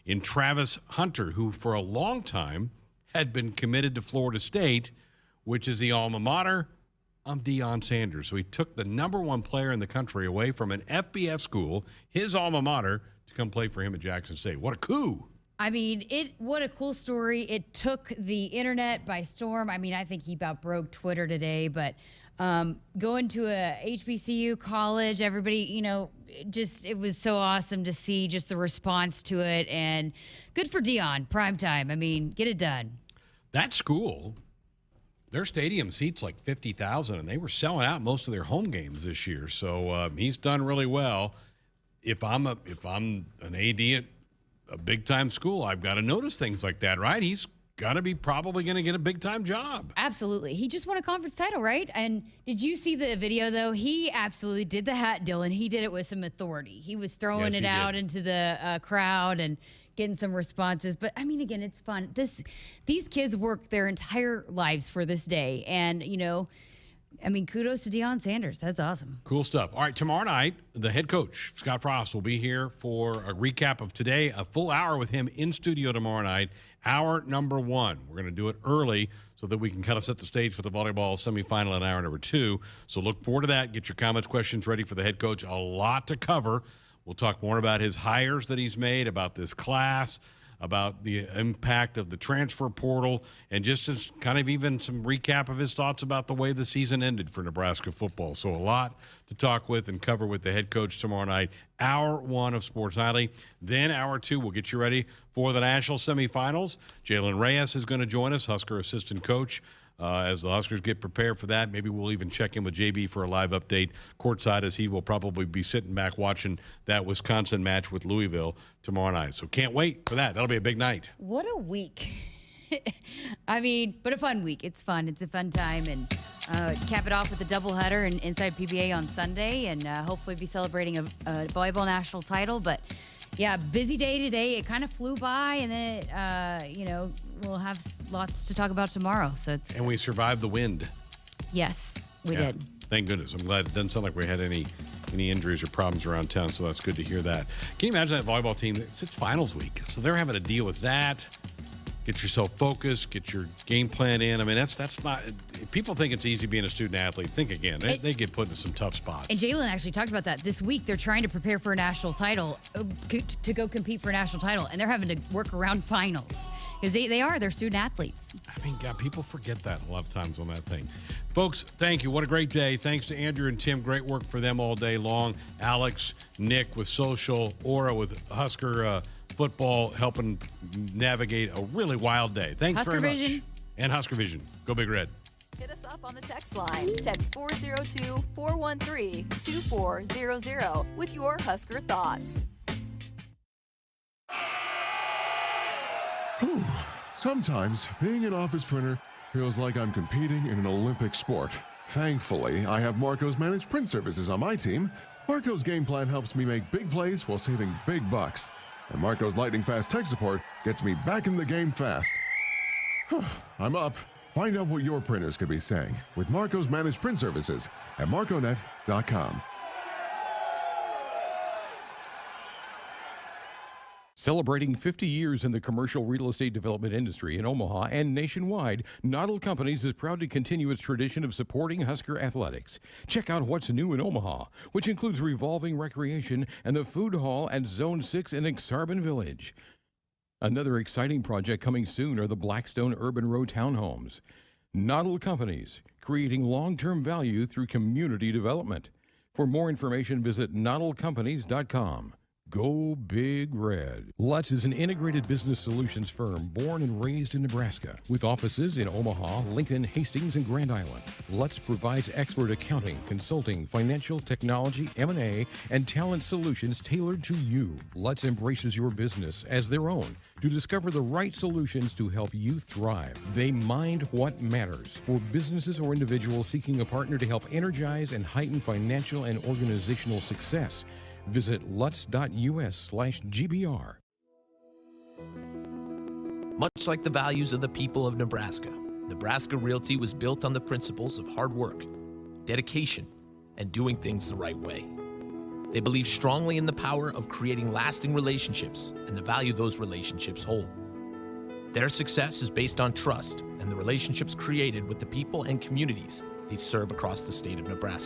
in Travis Hunter, who for a long time had been committed to Florida State, which is the alma mater of Deion Sanders. So he took the #1 player in the country away from an FBS school, his alma mater, to come play for him at Jackson State. What a coup. I mean, what a cool story. It took the internet by storm. I mean, I think he about broke Twitter today, but going to a HBCU college, everybody, it was so awesome to see just the response to it, and good for Deion, primetime. I mean, get it done. That school, their stadium seats like 50,000, and they were selling out most of their home games this year. So he's done really well. If I'm an AD at a big time school, I've got to notice things like that, right? He's probably going to get a big time job. Absolutely. He just won a conference title, right? And did you see the video, though? He absolutely did the hat, Dylan. He did it with some authority. He was throwing it out into the crowd and getting some responses. But, I mean, again, it's fun. These kids work their entire lives for this day. And, kudos to Deion Sanders. That's awesome. Cool stuff. All right, tomorrow night, the head coach, Scott Frost, will be here for a recap of today, a full hour with him in studio tomorrow night. Hour number 1. We're going to do it early so that we can kind of set the stage for the volleyball semifinal in hour number 2. So look forward to that. Get your comments, questions ready for the head coach. A lot to cover. We'll talk more about his hires that he's made, about this class, about the impact of the transfer portal, and just as kind of even some recap of his thoughts about the way the season ended for Nebraska football. So a lot to talk with and cover with the head coach tomorrow night. Hour 1 of Sports Nightly. Then hour 2, we'll get you ready for the national semifinals. Jalen Reyes is going to join us, Husker assistant coach. As the Huskers get prepared for that, maybe we'll even check in with JB for a live update courtside, as he will probably be sitting back watching that Wisconsin match with Louisville tomorrow night. So can't wait for that. That'll be a big night. What a week. I mean, but a fun week. It's fun. It's a fun time. And cap it off with a doubleheader and Inside PBA on Sunday, and hopefully be celebrating a volleyball national title. But yeah, busy day today. It kind of flew by, and then we'll have lots to talk about tomorrow. And we survived the wind. Yes, we did. Thank goodness. I'm glad it doesn't sound like we had any injuries or problems around town, so that's good to hear that. Can you imagine that volleyball team? It's finals week, so they're having to deal with that. Get yourself focused, get your game plan in. I mean, that's not – people think it's easy being a student athlete. Think again. They get put in some tough spots. And Jalen actually talked about that. This week they're trying to prepare for a national title, to go compete for a national title, and they're having to work around finals because they're student athletes. I mean, God, people forget that a lot of times on that thing. Folks, thank you. What a great day. Thanks to Andrew and Tim. Great work for them all day long. Alex, Nick with social, Aura with Husker football, helping navigate a really wild day. Thanks Husker very much. Vision. And Husker Vision. Go Big Red. Hit us up on the text line. Text 402-413-2400 with your Husker thoughts. Sometimes being an office printer feels like I'm competing in an Olympic sport. Thankfully, I have Marco's Managed Print Services on my team. Marco's game plan helps me make big plays while saving big bucks. And Marco's lightning fast tech support gets me back in the game fast. I'm up. Find out what your printers could be saying with Marco's Managed Print Services at marconet.com. Celebrating 50 years in the commercial real estate development industry in Omaha and nationwide, Noddle Companies is proud to continue its tradition of supporting Husker athletics. Check out what's new in Omaha, which includes revolving recreation and the food hall at Zone 6 in Exarban Village. Another exciting project coming soon are the Blackstone Urban Row townhomes. Noddle Companies, creating long-term value through community development. For more information, visit noddlecompanies.com. Go Big Red. Lutz is an integrated business solutions firm born and raised in Nebraska with offices in Omaha, Lincoln, Hastings, and Grand Island. Lutz provides expert accounting, consulting, financial, technology, M&A, and talent solutions tailored to you. Lutz embraces your business as their own to discover the right solutions to help you thrive. They mind what matters for businesses or individuals seeking a partner to help energize and heighten financial and organizational success. Visit lutz.us/GBR. Much like the values of the people of Nebraska, Nebraska Realty was built on the principles of hard work, dedication, and doing things the right way. They believe strongly in the power of creating lasting relationships and the value those relationships hold. Their success is based on trust and the relationships created with the people and communities they serve across the state of Nebraska.